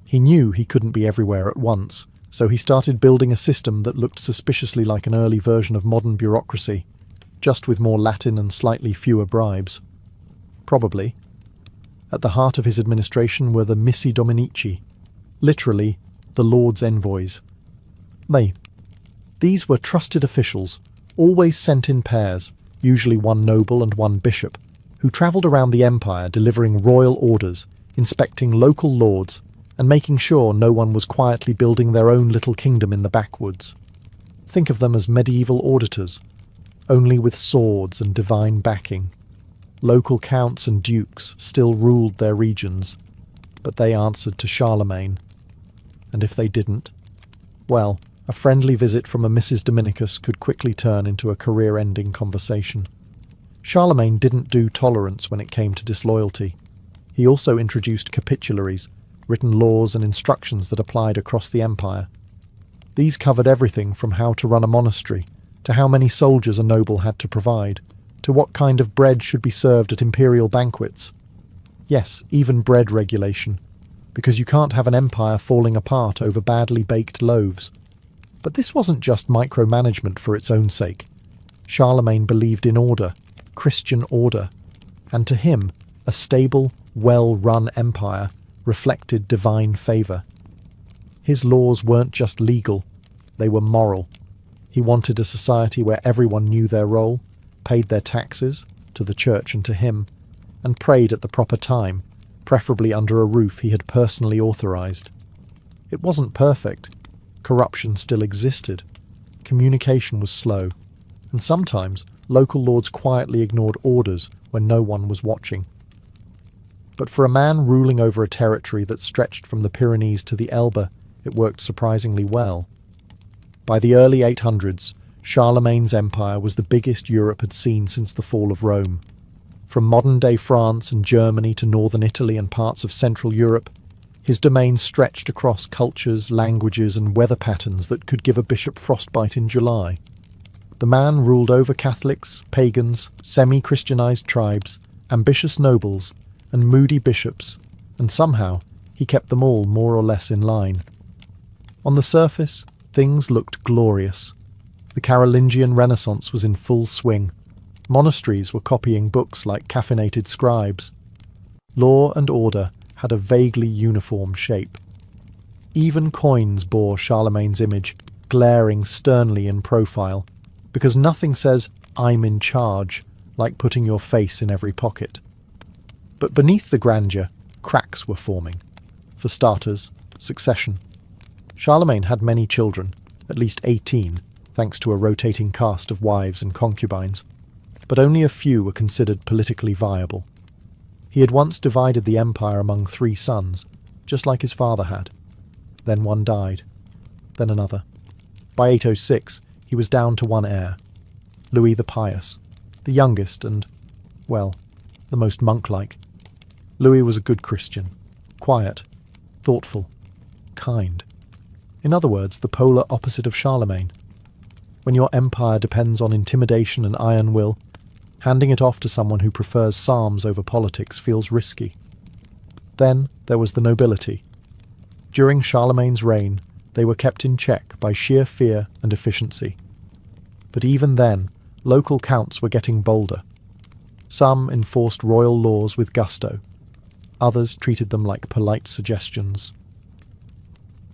He knew he couldn't be everywhere at once, so he started building a system that looked suspiciously like an early version of modern bureaucracy, just with more Latin and slightly fewer bribes. Probably. At the heart of his administration were the missi dominici, literally the Lord's envoys. These were trusted officials, always sent in pairs, usually one noble and one bishop, who travelled around the empire delivering royal orders, inspecting local lords, and making sure no one was quietly building their own little kingdom in the backwoods. Think of them as medieval auditors, only with swords and divine backing. Local counts and dukes still ruled their regions, but they answered to Charlemagne. And if they didn't, well, a friendly visit from a Mrs. Dominicus could quickly turn into a career-ending conversation. Charlemagne didn't do tolerance when it came to disloyalty. He also introduced capitularies, written laws and instructions that applied across the empire. These covered everything from how to run a monastery, to how many soldiers a noble had to provide, to what kind of bread should be served at imperial banquets. Yes, even bread regulation, because you can't have an empire falling apart over badly baked loaves. But this wasn't just micromanagement for its own sake. Charlemagne believed in order, Christian order, and to him, a stable, well-run empire reflected divine favour. His laws weren't just legal, they were moral. He wanted a society where everyone knew their role, paid their taxes, to the church and to him, and prayed at the proper time, preferably under a roof he had personally authorised. It wasn't perfect. Corruption still existed. Communication was slow, and sometimes local lords quietly ignored orders when no one was watching. But for a man ruling over a territory that stretched from the Pyrenees to the Elbe, it worked surprisingly well. By the early 800s, Charlemagne's empire was the biggest Europe had seen since the fall of Rome. From modern-day France and Germany to northern Italy and parts of Central Europe, his domain stretched across cultures, languages and weather patterns that could give a bishop frostbite in July. The man ruled over Catholics, pagans, semi-Christianized tribes, ambitious nobles, and moody bishops, and somehow he kept them all more or less in line. On the surface, things looked glorious. The Carolingian Renaissance was in full swing. Monasteries were copying books like caffeinated scribes. Law and order had a vaguely uniform shape. Even coins bore Charlemagne's image, glaring sternly in profile, because nothing says, "I'm in charge," like putting your face in every pocket. But beneath the grandeur, cracks were forming. For starters, succession. Charlemagne had many children, at least 18, thanks to a rotating cast of wives and concubines, but only a few were considered politically viable. He had once divided the empire among 3 sons, just like his father had. Then one died. Then another. By 806, he was down to one heir, Louis the Pious, the youngest and, well, the most monk-like. Louis was a good Christian, quiet, thoughtful, kind. In other words, the polar opposite of Charlemagne. When your empire depends on intimidation and iron will, handing it off to someone who prefers psalms over politics feels risky. Then there was the nobility. During Charlemagne's reign, they were kept in check by sheer fear and efficiency. But even then, local counts were getting bolder. Some enforced royal laws with gusto. Others treated them like polite suggestions.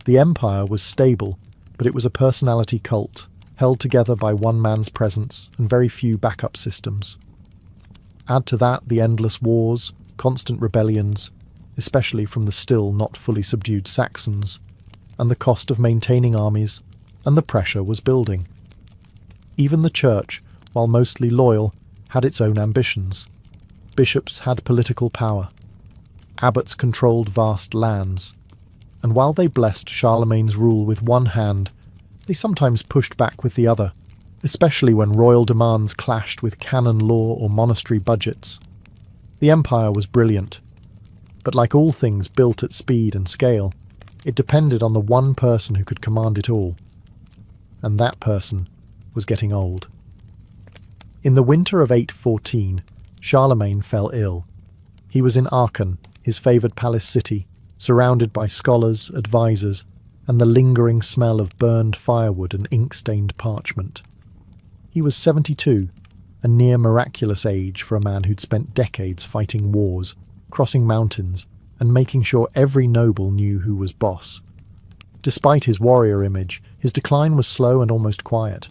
The empire was stable, but it was a personality cult, held together by one man's presence and very few backup systems. Add to that the endless wars, constant rebellions, especially from the still not fully subdued Saxons, and the cost of maintaining armies, and the pressure was building. Even the church, while mostly loyal, had its own ambitions. Bishops had political power. Abbots controlled vast lands. and while they blessed Charlemagne's rule with one hand, they sometimes pushed back with the other, especially when royal demands clashed with canon law or monastery budgets. The empire was brilliant, but like all things built at speed and scale, it depended on the one person who could command it all. And that person was getting old. In the winter of 814, Charlemagne fell ill. He was in Aachen, his favoured palace city, surrounded by scholars, advisors, and the lingering smell of burned firewood and ink-stained parchment. He was 72, a near miraculous age for a man who'd spent decades fighting wars, crossing mountains, and making sure every noble knew who was boss. Despite his warrior image, his decline was slow and almost quiet.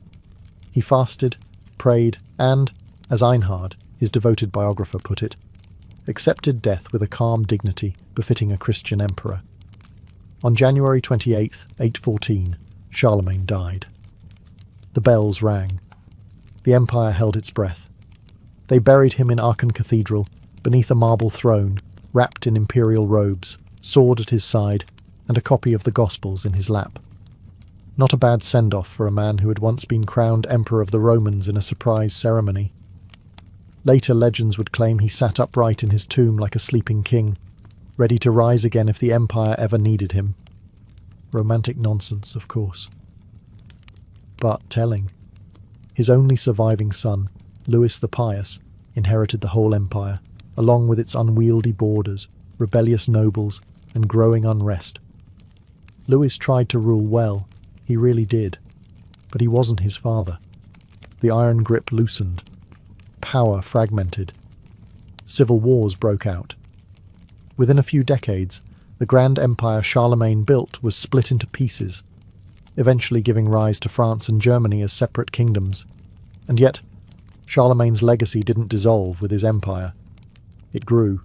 He fasted, prayed, and, as Einhard, his devoted biographer, put it, accepted death with a calm dignity befitting a Christian emperor. On January 28, 814, Charlemagne died. The bells rang. The empire held its breath. They buried him in Aachen Cathedral, beneath a marble throne, wrapped in imperial robes, sword at his side, and a copy of the Gospels in his lap. Not a bad send-off for a man who had once been crowned Emperor of the Romans in a surprise ceremony. Later legends would claim he sat upright in his tomb like a sleeping king, ready to rise again if the empire ever needed him. Romantic nonsense, of course. But telling. His only surviving son, Louis the Pious, inherited the whole empire, along with its unwieldy borders, rebellious nobles, and growing unrest. Louis tried to rule well, he really did, but he wasn't his father. The iron grip loosened. Power fragmented. Civil wars broke out. Within a few decades, the grand empire Charlemagne built was split into pieces, eventually giving rise to France and Germany as separate kingdoms. And yet, Charlemagne's legacy didn't dissolve with his empire. It grew.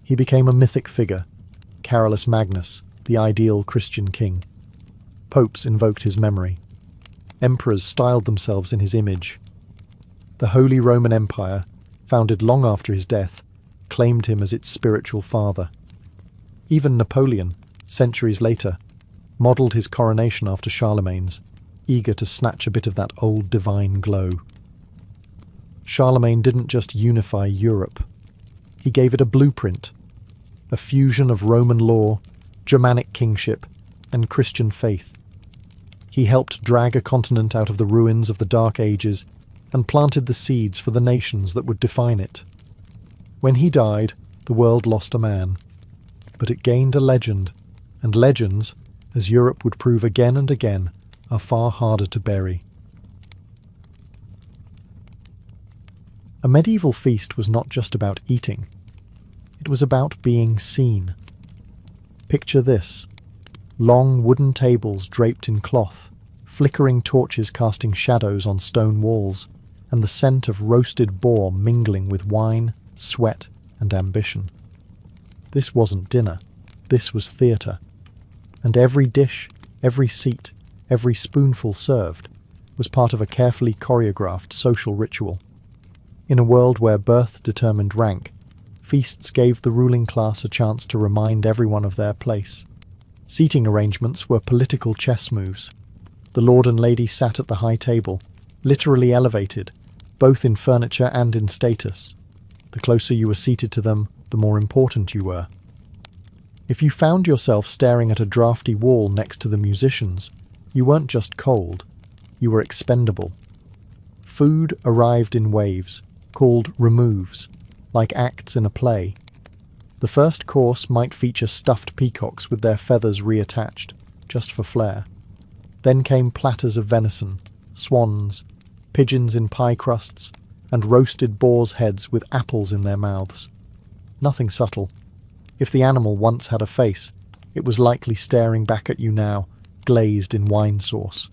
He became a mythic figure, Carolus Magnus, the ideal Christian king. Popes invoked his memory. Emperors styled themselves in his image. The Holy Roman Empire, founded long after his death, claimed him as its spiritual father. Even Napoleon, centuries later, modelled his coronation after Charlemagne's, eager to snatch a bit of that old divine glow. Charlemagne didn't just unify Europe. He gave it a blueprint, a fusion of Roman law, Germanic kingship, and Christian faith. He helped drag a continent out of the ruins of the Dark Ages and planted the seeds for the nations that would define it. When he died, the world lost a man, but it gained a legend, and legends, as Europe would prove again and again, are far harder to bury. A medieval feast was not just about eating. It was about being seen. Picture this. Long wooden tables draped in cloth, flickering torches casting shadows on stone walls, and the scent of roasted boar mingling with wine, sweat, and ambition. This wasn't dinner. This was theatre. And every dish, every seat, every spoonful served was part of a carefully choreographed social ritual. In a world where birth determined rank, feasts gave the ruling class a chance to remind everyone of their place. Seating arrangements were political chess moves. The lord and lady sat at the high table, literally elevated, both in furniture and in status. The closer you were seated to them, the more important you were. If you found yourself staring at a drafty wall next to the musicians, you weren't just cold, you were expendable. Food arrived in waves, called removes, like acts in a play. The first course might feature stuffed peacocks with their feathers reattached, just for flair. Then came platters of venison, swans, pigeons in pie crusts, and roasted boars' heads with apples in their mouths. Nothing subtle. If the animal once had a face, it was likely staring back at you now, glazed in wine sauce.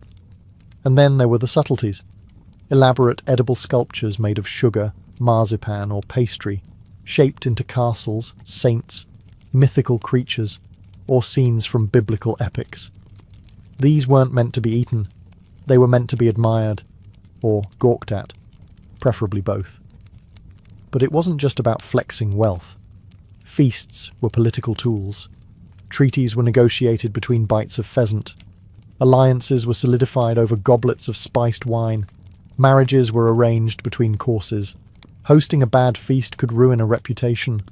And then there were the subtleties. Elaborate edible sculptures made of sugar, marzipan, or pastry, shaped into castles, saints, mythical creatures, or scenes from biblical epics. These weren't meant to be eaten. They were meant to be admired, or gawked at, preferably both. But it wasn't just about flexing wealth. Feasts were political tools. Treaties were negotiated between bites of pheasant. Alliances were solidified over goblets of spiced wine. Marriages were arranged between courses. Hosting a bad feast could ruin a reputation.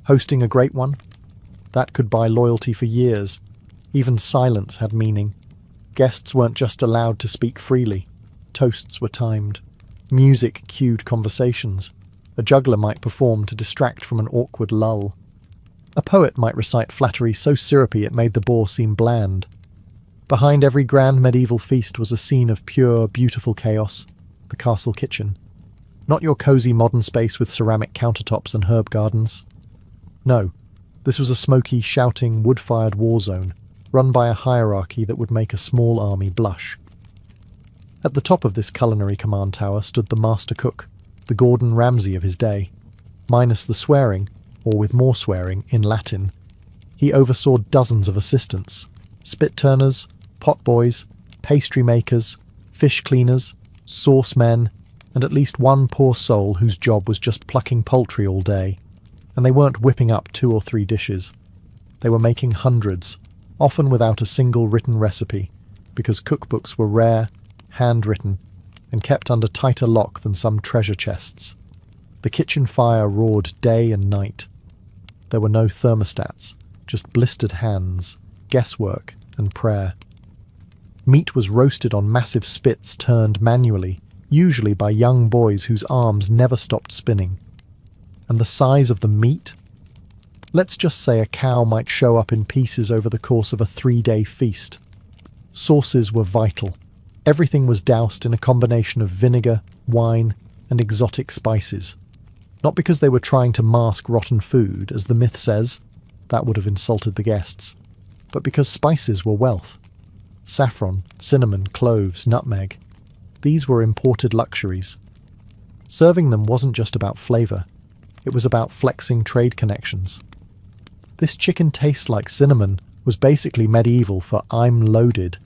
Hosting a great one? That could buy loyalty for years. Even silence had meaning. Guests weren't just allowed to speak freely. Toasts were timed. Music cued conversations. A juggler might perform to distract from an awkward lull. A poet might recite flattery so syrupy it made the boar seem bland. Behind every grand medieval feast was a scene of pure, beautiful chaos, the castle kitchen. Not your cosy modern space with ceramic countertops and herb gardens. No, this was a smoky, shouting, wood-fired war zone, run by a hierarchy that would make a small army blush. At the top of this culinary command tower stood the master cook, the Gordon Ramsay of his day. Minus the swearing, or with more swearing, in Latin. He oversaw dozens of assistants, spit-turners, pot-boys, pastry makers, fish cleaners, sauce men, and at least one poor soul whose job was just plucking poultry all day. And they weren't whipping up 2 or 3 dishes. They were making hundreds, often without a single written recipe, because cookbooks were rare, handwritten, and kept under tighter lock than some treasure chests. The kitchen fire roared day and night. There were no thermostats, just blistered hands, guesswork, and prayer. Meat was roasted on massive spits turned manually, usually by young boys whose arms never stopped spinning. And the size of the meat? Let's just say a cow might show up in pieces over the course of a 3-day feast. Sauces were vital. Everything was doused in a combination of vinegar, wine, and exotic spices. Not because they were trying to mask rotten food, as the myth says, that would have insulted the guests, but because spices were wealth. Saffron, cinnamon, cloves, nutmeg. These were imported luxuries. Serving them wasn't just about flavour, it was about flexing trade connections. This chicken tastes like cinnamon was basically medieval for I'm loaded.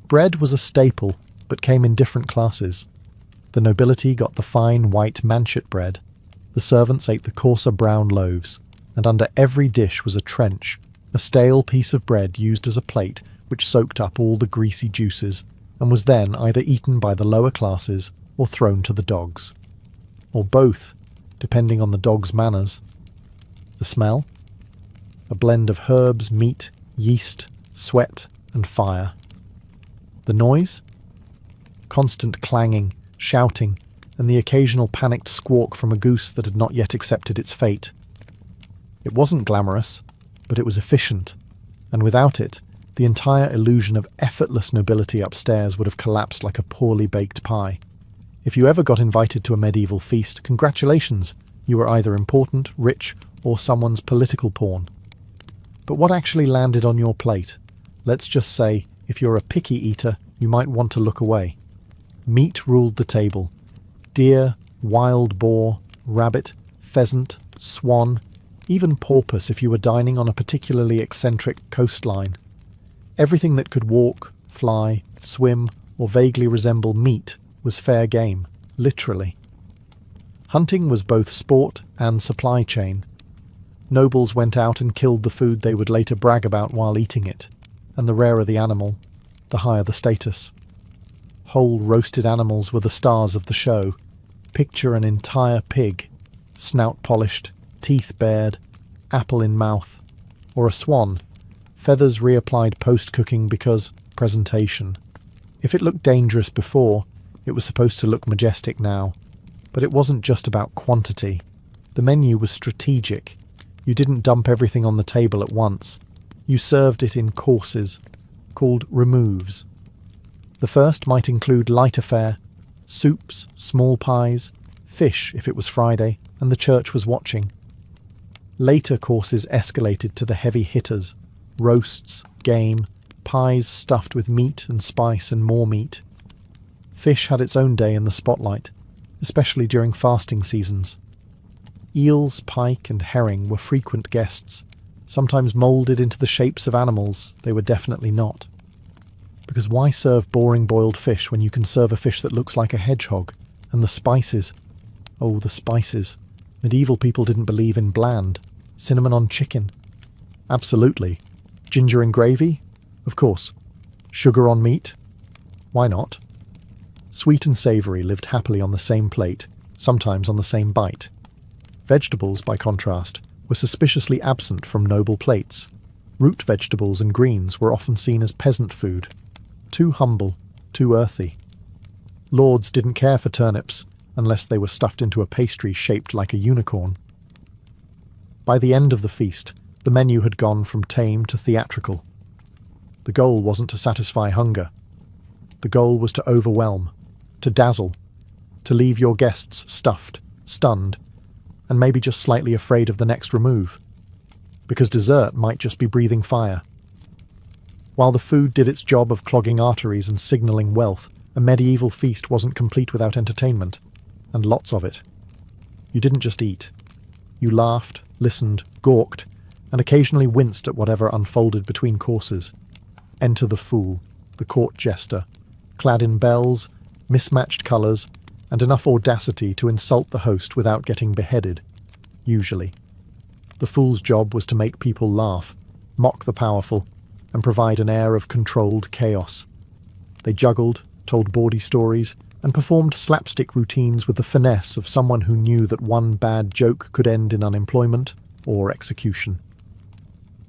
Bread was a staple, but came in different classes. The nobility got the fine white manchet bread. The servants ate the coarser brown loaves, and under every dish was a trench, a stale piece of bread used as a plate which soaked up all the greasy juices and was then either eaten by the lower classes or thrown to the dogs. Or both, depending on the dog's manners. The smell? A blend of herbs, meat, yeast, sweat, and fire. The noise? Constant clanging, shouting, and the occasional panicked squawk from a goose that had not yet accepted its fate. It wasn't glamorous, but it was efficient, and without it, the entire illusion of effortless nobility upstairs would have collapsed like a poorly baked pie. If you ever got invited to a medieval feast, congratulations, you were either important, rich, or someone's political pawn. But what actually landed on your plate? Let's just say, if you're a picky eater, you might want to look away. Meat ruled the table. Deer, wild boar, rabbit, pheasant, swan, even porpoise if you were dining on a particularly eccentric coastline. Everything that could walk, fly, swim, or vaguely resemble meat was fair game, literally. Hunting was both sport and supply chain. Nobles went out and killed the food they would later brag about while eating it, and the rarer the animal, the higher the status. Whole roasted animals were the stars of the show. Picture an entire pig, snout polished, teeth bared, apple in mouth, or a swan, feathers reapplied post-cooking because presentation. If it looked dangerous before, it was supposed to look majestic now. But it wasn't just about quantity. The menu was strategic. You didn't dump everything on the table at once. You served it in courses, called removes. The first might include lighter fare, soups, small pies, fish if it was Friday and the church was watching. Later courses escalated to the heavy hitters, roasts, game, pies stuffed with meat and spice and more meat. Fish had its own day in the spotlight, especially during fasting seasons. Eels, pike, and herring were frequent guests, sometimes moulded into the shapes of animals they were definitely not. Because why serve boring boiled fish when you can serve a fish that looks like a hedgehog? And the spices. Oh, the spices. Medieval people didn't believe in bland. Cinnamon on chicken. Absolutely. Ginger in gravy? Of course. Sugar on meat? Why not? Sweet and savoury lived happily on the same plate, sometimes on the same bite. Vegetables, by contrast, were suspiciously absent from noble plates. Root vegetables and greens were often seen as peasant food. Too humble, too earthy. Lords didn't care for turnips unless they were stuffed into a pastry shaped like a unicorn. By the end of the feast, the menu had gone from tame to theatrical. The goal wasn't to satisfy hunger. The goal was to overwhelm, to dazzle, to leave your guests stuffed, stunned, and maybe just slightly afraid of the next remove. Because dessert might just be breathing fire. While the food did its job of clogging arteries and signalling wealth, a medieval feast wasn't complete without entertainment, and lots of it. You didn't just eat. You laughed, listened, gawked, and occasionally winced at whatever unfolded between courses. Enter the fool, the court jester, clad in bells, mismatched colours, and enough audacity to insult the host without getting beheaded, usually. The fool's job was to make people laugh, mock the powerful, and provide an air of controlled chaos. They juggled, told bawdy stories, and performed slapstick routines with the finesse of someone who knew that one bad joke could end in unemployment or execution.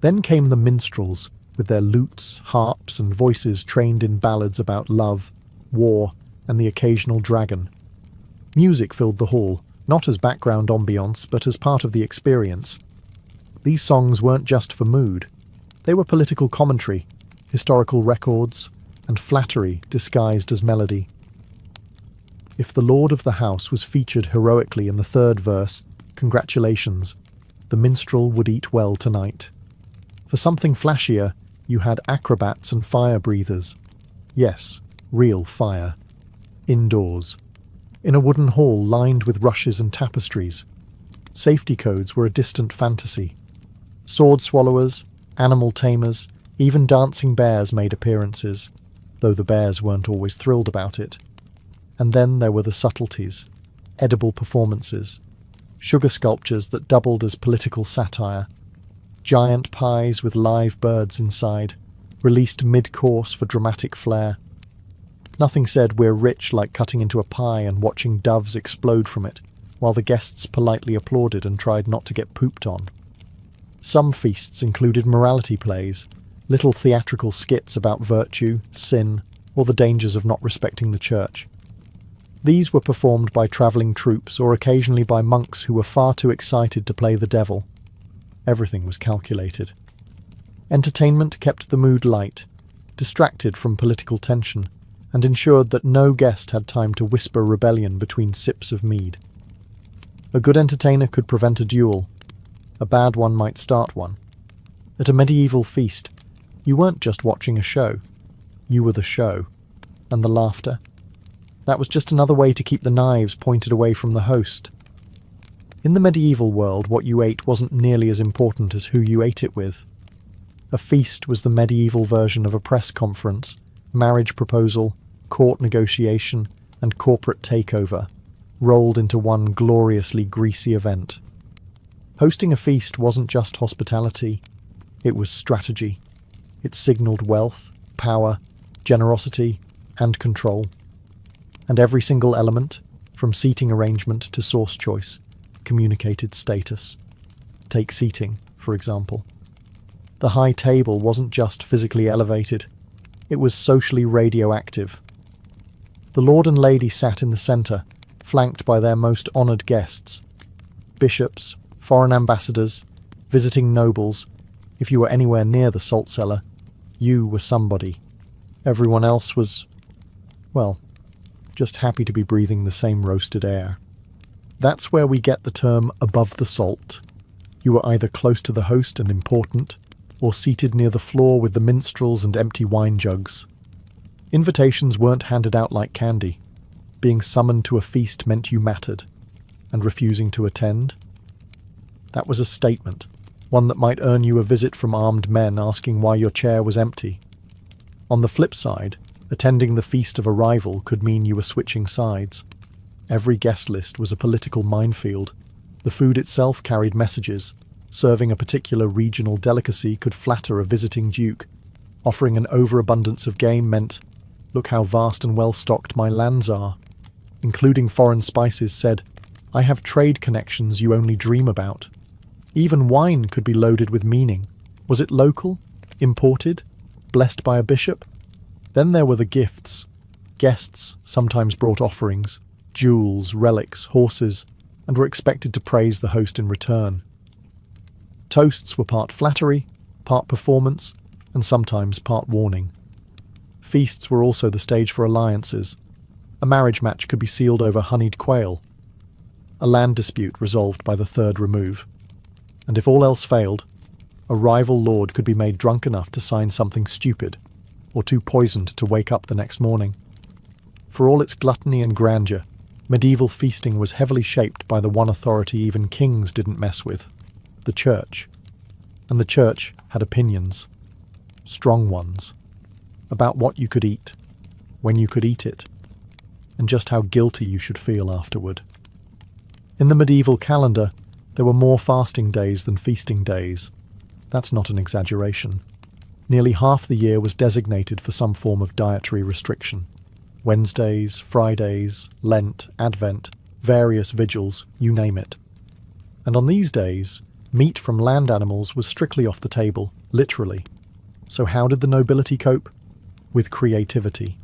Then came the minstrels, with their lutes, harps, and voices trained in ballads about love, war, and the occasional dragon. Music filled the hall, not as background ambience, but as part of the experience. These songs weren't just for mood. They were political commentary, historical records, and flattery disguised as melody. If the lord of the house was featured heroically in the third verse, congratulations, the minstrel would eat well tonight. For something flashier, you had acrobats and fire breathers. Yes, real fire. Indoors. In a wooden hall lined with rushes and tapestries. Safety codes were a distant fantasy. Sword swallowers, animal tamers, even dancing bears made appearances, though the bears weren't always thrilled about it. And then there were the subtleties, edible performances, sugar sculptures that doubled as political satire, giant pies with live birds inside, released mid-course for dramatic flair. Nothing said we're rich like cutting into a pie and watching doves explode from it, while the guests politely applauded and tried not to get pooped on. Some feasts included morality plays, little theatrical skits about virtue, sin, or the dangers of not respecting the church. These were performed by travelling troupes or occasionally by monks who were far too excited to play the devil. Everything was calculated. Entertainment kept the mood light, distracted from political tension, and ensured that no guest had time to whisper rebellion between sips of mead. A good entertainer could prevent a duel. A bad one might start one. At a medieval feast, you weren't just watching a show. You were the show. And the laughter. That was just another way to keep the knives pointed away from the host. In the medieval world, what you ate wasn't nearly as important as who you ate it with. A feast was the medieval version of a press conference, marriage proposal, court negotiation, and corporate takeover, rolled into one gloriously greasy event. Hosting a feast wasn't just hospitality, it was strategy. It signalled wealth, power, generosity, and control. And every single element, from seating arrangement to source choice, communicated status. Take seating, for example. The high table wasn't just physically elevated, it was socially radioactive. The lord and lady sat in the centre, flanked by their most honoured guests. Bishops, foreign ambassadors, visiting nobles. If you were anywhere near the salt cellar, you were somebody. Everyone else was, well, just happy to be breathing the same roasted air. That's where we get the term above the salt. You were either close to the host and important, or seated near the floor with the minstrels and empty wine jugs. Invitations weren't handed out like candy. Being summoned to a feast meant you mattered, and refusing to attend? That was a statement, one that might earn you a visit from armed men asking why your chair was empty. On the flip side, attending the feast of a rival could mean you were switching sides. Every guest list was a political minefield. The food itself carried messages. Serving a particular regional delicacy could flatter a visiting duke. Offering an overabundance of game meant, "Look how vast and well-stocked my lands are." Including foreign spices said, "I have trade connections you only dream about." Even wine could be loaded with meaning. Was it local? Imported? Blessed by a bishop? Then there were the gifts. Guests sometimes brought offerings, jewels, relics, horses, and were expected to praise the host in return. Toasts were part flattery, part performance, and sometimes part warning. Feasts were also the stage for alliances. A marriage match could be sealed over honeyed quail. A land dispute resolved by the third remove. And if all else failed, a rival lord could be made drunk enough to sign something stupid, or too poisoned to wake up the next morning. For all its gluttony and grandeur, medieval feasting was heavily shaped by the one authority even kings didn't mess with, the church. And the church had opinions, strong ones, about what you could eat, when you could eat it, and just how guilty you should feel afterward. In the medieval calendar, there were more fasting days than feasting days. That's not an exaggeration. Nearly half the year was designated for some form of dietary restriction. Wednesdays, Fridays, Lent, Advent, various vigils, you name it. And on these days, meat from land animals was strictly off the table, literally. So how did the nobility cope? With creativity.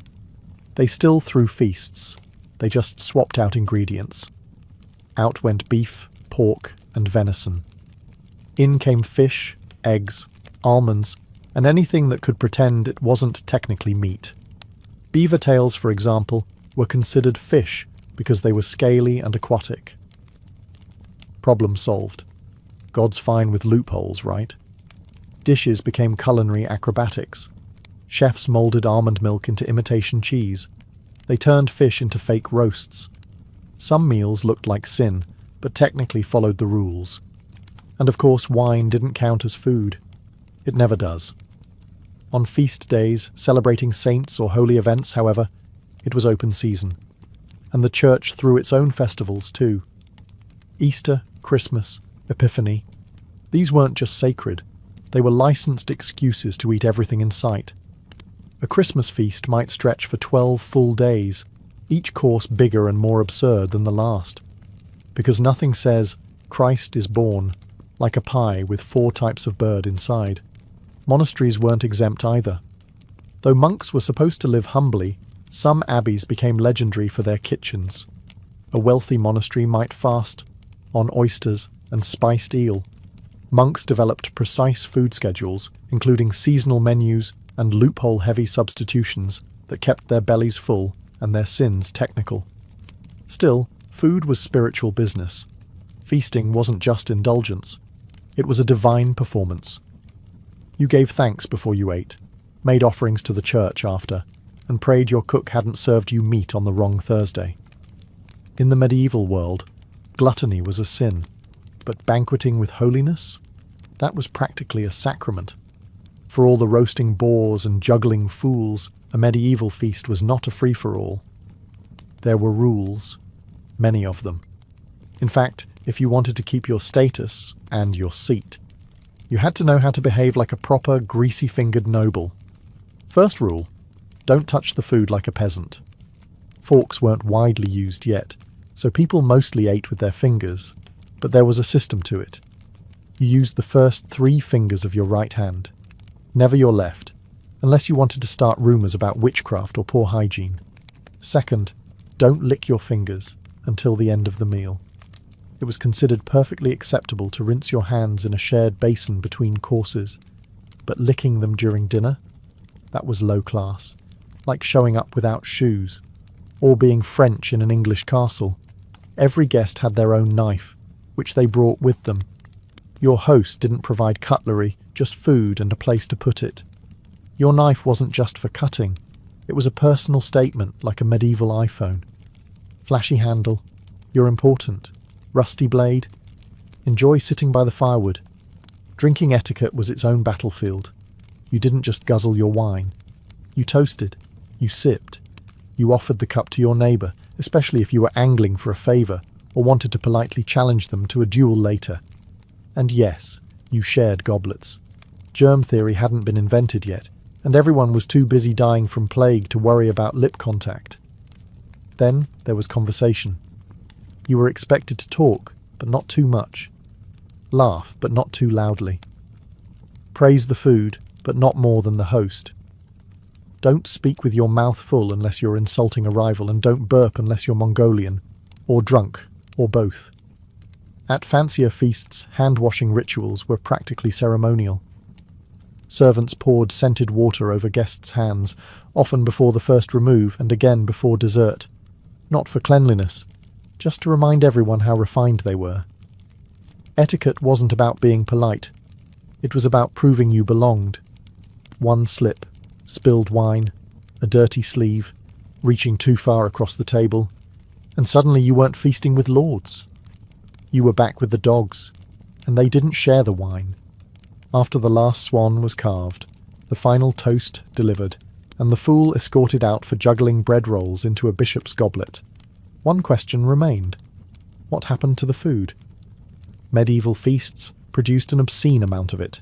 They still threw feasts. They just swapped out ingredients. Out went beef, pork, and venison. In came fish, eggs, almonds, and anything that could pretend it wasn't technically meat. Beaver tails, for example, were considered fish because they were scaly and aquatic. Problem solved. God's fine with loopholes, right? Dishes became culinary acrobatics. Chefs molded almond milk into imitation cheese. They turned fish into fake roasts. Some meals looked like sin, but technically followed the rules. And of course, wine didn't count as food. It never does. On feast days, celebrating saints or holy events, however, it was open season. And the church threw its own festivals too. Easter, Christmas, Epiphany. These weren't just sacred. They were licensed excuses to eat everything in sight. A Christmas feast might stretch for 12 full days, each course bigger and more absurd than the last. Because nothing says, "Christ is born," like a pie with 4 types of bird inside. Monasteries weren't exempt either. Though monks were supposed to live humbly, some abbeys became legendary for their kitchens. A wealthy monastery might fast on oysters and spiced eel. Monks developed precise food schedules, including seasonal menus and loophole-heavy substitutions that kept their bellies full and their sins technical. Still, food was spiritual business. Feasting wasn't just indulgence. It was a divine performance. You gave thanks before you ate, made offerings to the church after, and prayed your cook hadn't served you meat on the wrong Thursday. In the medieval world, gluttony was a sin, but banqueting with holiness? That was practically a sacrament. For all the roasting boars and juggling fools, a medieval feast was not a free-for-all. There were rules, many of them. In fact, if you wanted to keep your status and your seat, you had to know how to behave like a proper, greasy-fingered noble. First rule, don't touch the food like a peasant. Forks weren't widely used yet, so people mostly ate with their fingers, but there was a system to it. You used the first 3 fingers of your right hand, never your left, unless you wanted to start rumours about witchcraft or poor hygiene. Second, don't lick your fingers until the end of the meal. It was considered perfectly acceptable to rinse your hands in a shared basin between courses, but licking them during dinner? That was low class, like showing up without shoes, or being French in an English castle. Every guest had their own knife, which they brought with them. Your host didn't provide cutlery, just food and a place to put it. Your knife wasn't just for cutting. It was a personal statement like a medieval iPhone. Flashy handle, you're important. Rusty blade, enjoy sitting by the firewood. Drinking etiquette was its own battlefield. You didn't just guzzle your wine. You toasted, you sipped, you offered the cup to your neighbour, especially if you were angling for a favour or wanted to politely challenge them to a duel later. And yes, you shared goblets. Germ theory hadn't been invented yet, and everyone was too busy dying from plague to worry about lip contact. Then there was conversation. You were expected to talk, but not too much. Laugh, but not too loudly. Praise the food, but not more than the host. Don't speak with your mouth full unless you're insulting a rival, and don't burp unless you're Mongolian, or drunk, or both. At fancier feasts, hand-washing rituals were practically ceremonial. Servants poured scented water over guests' hands, often before the first remove and again before dessert. Not for cleanliness, just to remind everyone how refined they were. Etiquette wasn't about being polite. It was about proving you belonged. One slip, spilled wine, a dirty sleeve, reaching too far across the table, and suddenly you weren't feasting with lords. You were back with the dogs, and they didn't share the wine. After the last swan was carved, the final toast delivered, and the fool escorted out for juggling bread rolls into a bishop's goblet, one question remained. What happened to the food? Medieval feasts produced an obscene amount of it.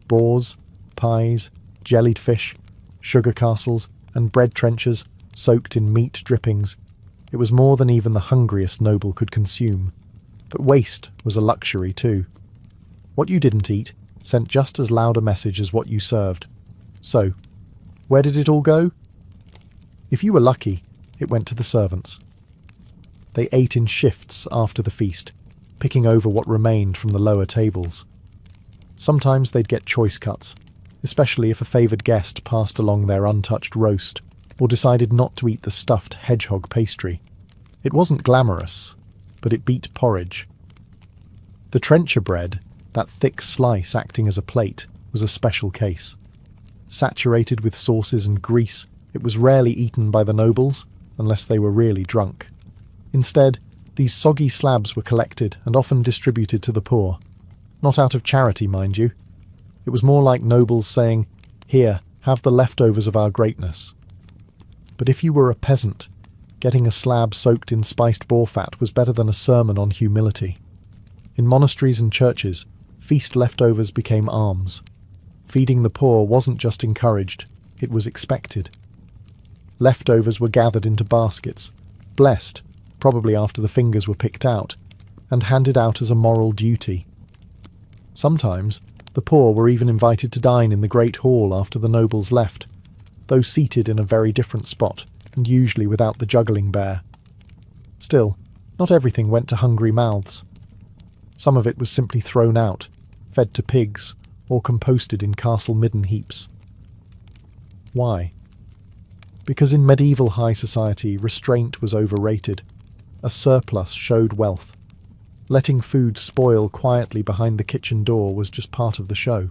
Boars, pies, jellied fish, sugar castles, and bread trenchers soaked in meat drippings. It was more than even the hungriest noble could consume. But waste was a luxury too. What you didn't eat sent just as loud a message as what you served. So, where did it all go? If you were lucky, it went to the servants. They ate in shifts after the feast, picking over what remained from the lower tables. Sometimes they'd get choice cuts, especially if a favoured guest passed along their untouched roast or decided not to eat the stuffed hedgehog pastry. It wasn't glamorous, but it beat porridge. The trencher bread, that thick slice acting as a plate, was a special case. Saturated with sauces and grease, it was rarely eaten by the nobles, unless they were really drunk. Instead, these soggy slabs were collected and often distributed to the poor. Not out of charity, mind you. It was more like nobles saying, "Here, have the leftovers of our greatness." But if you were a peasant, getting a slab soaked in spiced boar fat was better than a sermon on humility. In monasteries and churches, feast leftovers became alms. Feeding the poor wasn't just encouraged, it was expected. Leftovers were gathered into baskets, blessed, probably after the fingers were picked out, and handed out as a moral duty. Sometimes, the poor were even invited to dine in the great hall after the nobles left, though seated in a very different spot, and usually without the juggling bear. Still, not everything went to hungry mouths. Some of it was simply thrown out, fed to pigs, or composted in castle-midden heaps. Why? Because in medieval high society, restraint was overrated. A surplus showed wealth. Letting food spoil quietly behind the kitchen door was just part of the show.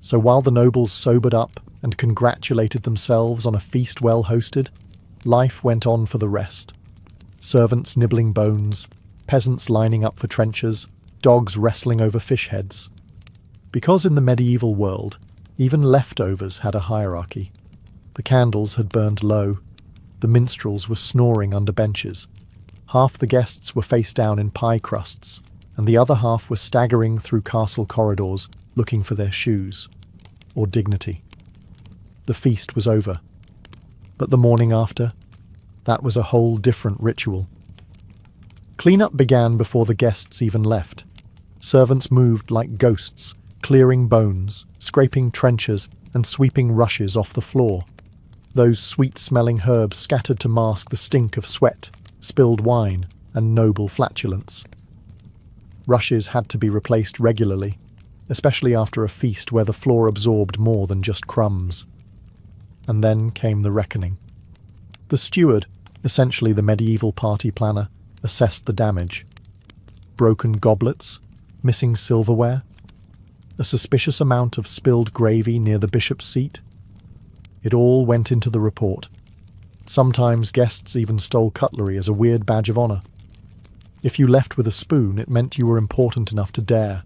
So while the nobles sobered up and congratulated themselves on a feast well hosted, life went on for the rest. Servants nibbling bones, peasants lining up for trenchers, dogs wrestling over fish heads. Because in the medieval world, even leftovers had a hierarchy. The candles had burned low. The minstrels were snoring under benches. Half the guests were face down in pie crusts, and the other half were staggering through castle corridors looking for their shoes, or dignity. The feast was over. But the morning after, that was a whole different ritual. Cleanup began before the guests even left. Servants moved like ghosts, clearing bones, scraping trenchers, and sweeping rushes off the floor. Those sweet-smelling herbs scattered to mask the stink of sweat, spilled wine, and noble flatulence. Rushes had to be replaced regularly, especially after a feast where the floor absorbed more than just crumbs. And then came the reckoning. The steward, essentially the medieval party planner, assessed the damage. Broken goblets, missing silverware, a suspicious amount of spilled gravy near the bishop's seat. It all went into the report. Sometimes guests even stole cutlery as a weird badge of honour. If you left with a spoon, it meant you were important enough to dare.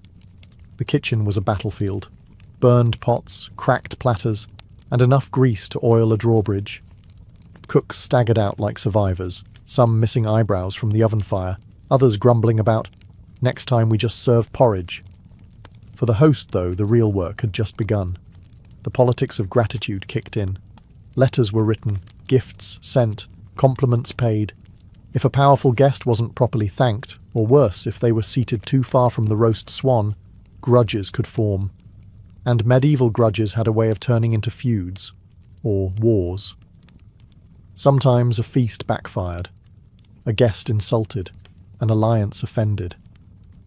The kitchen was a battlefield. Burned pots, cracked platters, and enough grease to oil a drawbridge. Cooks staggered out like survivors, some missing eyebrows from the oven fire, others grumbling about, "Next time we just serve porridge," For the host, though, the real work had just begun. The politics of gratitude kicked in. Letters were written, gifts sent, compliments paid. If a powerful guest wasn't properly thanked, or worse, if they were seated too far from the roast swan, grudges could form. And medieval grudges had a way of turning into feuds, or wars. Sometimes a feast backfired, a guest insulted, an alliance offended,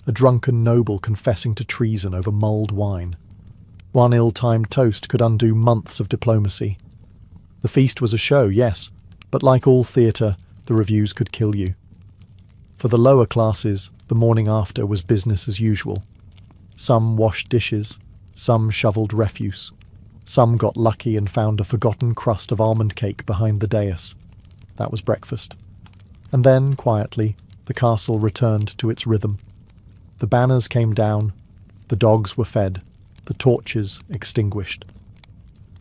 a drunken noble confessing to treason over mulled wine. One ill-timed toast could undo months of diplomacy. The feast was a show, yes, but like all theatre, the reviews could kill you. For the lower classes, the morning after was business as usual. Some washed dishes, some shovelled refuse, some got lucky and found a forgotten crust of almond cake behind the dais. That was breakfast. And then, quietly, the castle returned to its rhythm. The banners came down, the dogs were fed, the torches extinguished.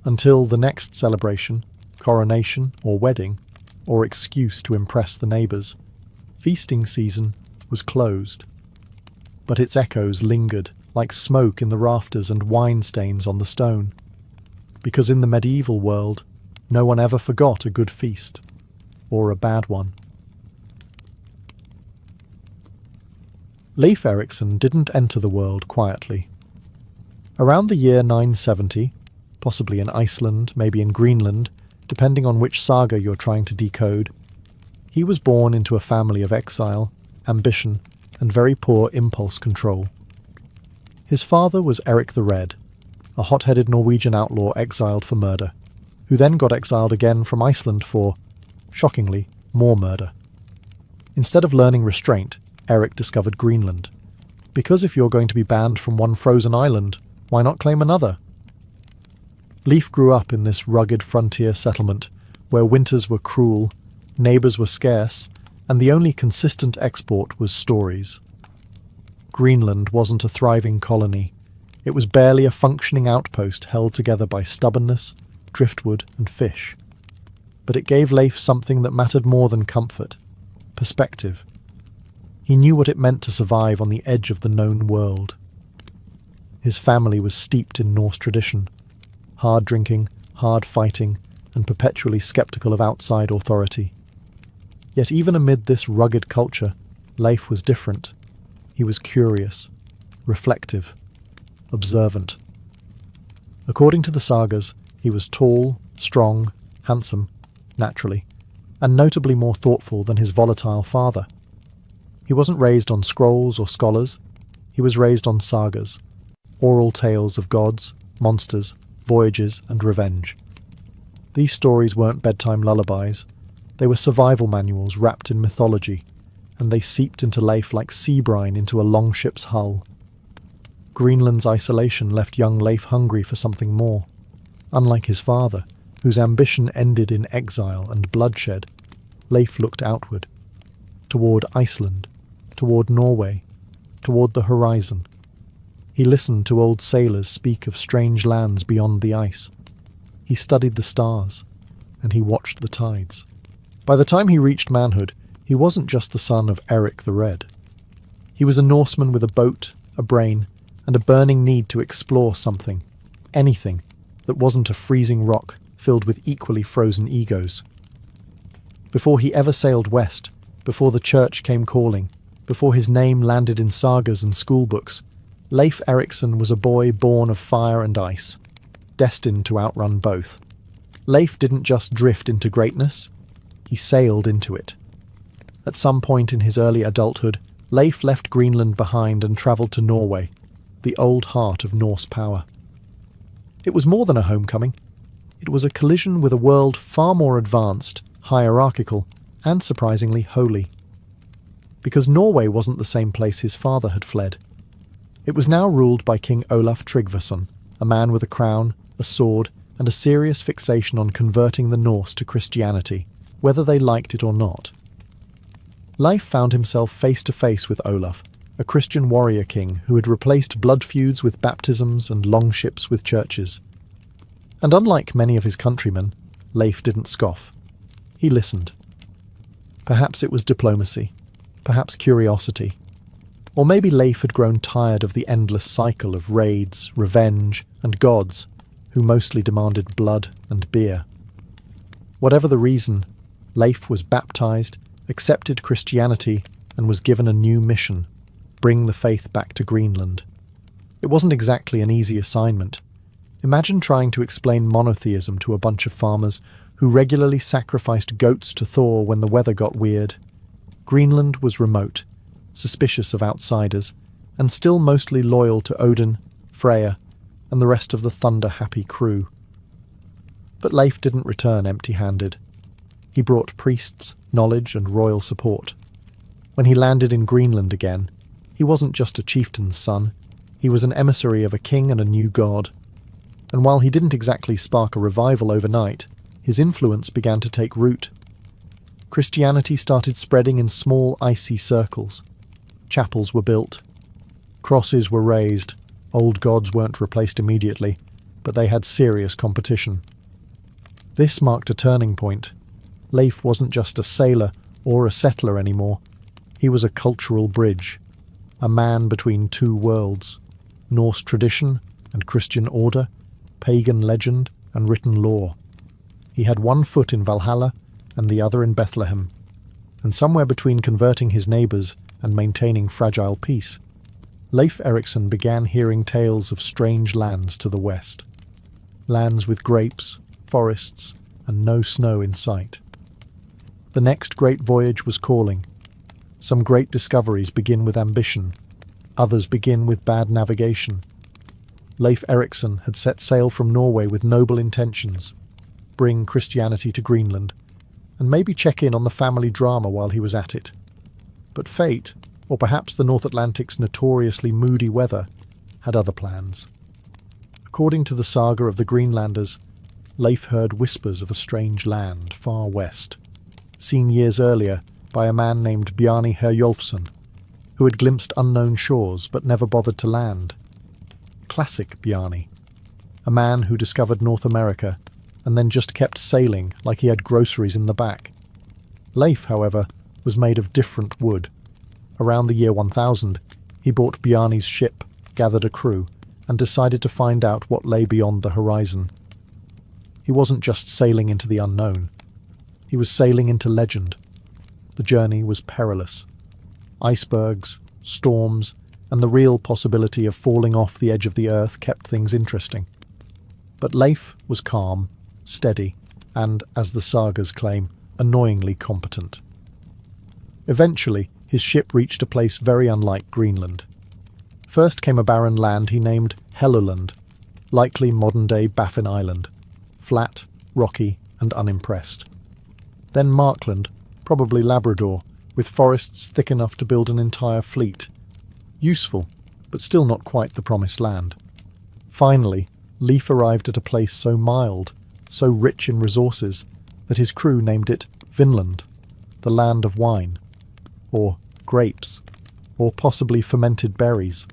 Until the next celebration, coronation or wedding, or excuse to impress the neighbours, feasting season was closed. But its echoes lingered like smoke in the rafters and wine stains on the stone. Because in the medieval world, no one ever forgot a good feast, or a bad one. Leif Erikson didn't enter the world quietly. Around the year 970, possibly in Iceland, maybe in Greenland, depending on which saga you're trying to decode, he was born into a family of exile, ambition, and very poor impulse control. His father was Eric the Red, a hot-headed Norwegian outlaw exiled for murder, who then got exiled again from Iceland for, shockingly, more murder. Instead of learning restraint, Eric discovered Greenland. Because if you're going to be banned from one frozen island, why not claim another? Leif grew up in this rugged frontier settlement, where winters were cruel, neighbours were scarce, and the only consistent export was stories. Greenland wasn't a thriving colony. It was barely a functioning outpost held together by stubbornness, driftwood, and fish. But it gave Leif something that mattered more than comfort: perspective. He knew what it meant to survive on the edge of the known world. His family was steeped in Norse tradition, hard drinking, hard fighting, and perpetually sceptical of outside authority. Yet even amid this rugged culture, Leif was different. He was curious, reflective, observant. According to the sagas, he was tall, strong, handsome, naturally, and notably more thoughtful than his volatile father. He wasn't raised on scrolls or scholars. He was raised on sagas, oral tales of gods, monsters, voyages, and revenge. These stories weren't bedtime lullabies. They were survival manuals wrapped in mythology, and they seeped into Leif like sea brine into a longship's hull. Greenland's isolation left young Leif hungry for something more. Unlike his father, whose ambition ended in exile and bloodshed, Leif looked outward, toward Iceland, toward Norway, toward the horizon. He listened to old sailors speak of strange lands beyond the ice. He studied the stars, and he watched the tides. By the time he reached manhood, he wasn't just the son of Eric the Red. He was a Norseman with a boat, a brain, and a burning need to explore something, anything, that wasn't a freezing rock filled with equally frozen egos. Before he ever sailed west, before the church came calling, before his name landed in sagas and schoolbooks, Leif Erikson was a boy born of fire and ice, destined to outrun both. Leif didn't just drift into greatness, he sailed into it. At some point in his early adulthood, Leif left Greenland behind and travelled to Norway, the old heart of Norse power. It was more than a homecoming. It was a collision with a world far more advanced, hierarchical, and surprisingly holy. Because Norway wasn't the same place his father had fled. It was now ruled by King Olaf Tryggvason, a man with a crown, a sword, and a serious fixation on converting the Norse to Christianity, whether they liked it or not. Leif found himself face to face with Olaf, a Christian warrior king who had replaced blood feuds with baptisms and longships with churches. And unlike many of his countrymen, Leif didn't scoff. He listened. Perhaps it was diplomacy, perhaps curiosity. Or maybe Leif had grown tired of the endless cycle of raids, revenge, and gods, who mostly demanded blood and beer. Whatever the reason, Leif was baptized, accepted Christianity, and was given a new mission: bring the faith back to Greenland. It wasn't exactly an easy assignment. Imagine trying to explain monotheism to a bunch of farmers who regularly sacrificed goats to Thor when the weather got weird. Greenland was remote, suspicious of outsiders, and still mostly loyal to Odin, Freya, and the rest of the thunder-happy crew. But Leif didn't return empty-handed. He brought priests, knowledge, and royal support. When he landed in Greenland again, he wasn't just a chieftain's son, he was an emissary of a king and a new god. And while he didn't exactly spark a revival overnight, his influence began to take root. Christianity started spreading in small, icy circles. Chapels were built. Crosses were raised. Old gods weren't replaced immediately, but they had serious competition. This marked a turning point. Leif wasn't just a sailor or a settler anymore. He was a cultural bridge, a man between two worlds: Norse tradition and Christian order, pagan legend and written law. He had one foot in Valhalla and the other in Bethlehem, and somewhere between converting his neighbours and maintaining fragile peace, Leif Erikson began hearing tales of strange lands to the west. Lands with grapes, forests, and no snow in sight. The next great voyage was calling. Some great discoveries begin with ambition, others begin with bad navigation. Leif Erikson had set sail from Norway with noble intentions: bring Christianity to Greenland, and maybe check in on the family drama while he was at it. But fate, or perhaps the North Atlantic's notoriously moody weather, had other plans. According to the saga of the Greenlanders, Leif heard whispers of a strange land far west, seen years earlier by a man named Bjarni Herjolfsson, who had glimpsed unknown shores but never bothered to land. Classic Bjarni, a man who discovered North America and then just kept sailing like he had groceries in the back. Leif, however, was made of different wood. Around the year 1000, he bought Bjarni's ship, gathered a crew, and decided to find out what lay beyond the horizon. He wasn't just sailing into the unknown. He was sailing into legend. The journey was perilous. Icebergs, storms, and the real possibility of falling off the edge of the earth kept things interesting. But Leif was calm, steady, and, as the sagas claim, annoyingly competent. Eventually, his ship reached a place very unlike Greenland. First came a barren land he named Helluland, likely modern-day Baffin Island, flat, rocky, and unimpressed. Then Markland, probably Labrador, with forests thick enough to build an entire fleet. Useful, but still not quite the promised land. Finally, Leif arrived at a place so mild, so rich in resources, that his crew named it Vinland, the land of wine, or grapes, or possibly fermented berries.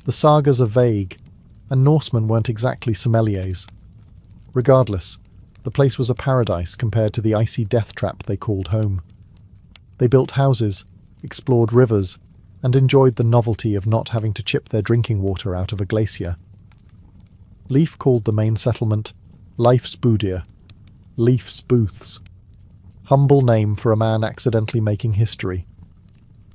The sagas are vague, and Norsemen weren't exactly sommeliers. Regardless, the place was a paradise compared to the icy death trap they called home. They built houses, explored rivers, and enjoyed the novelty of not having to chip their drinking water out of a glacier. Leif called the main settlement Leifsbudir, Leif's Booths. Humble name for a man accidentally making history.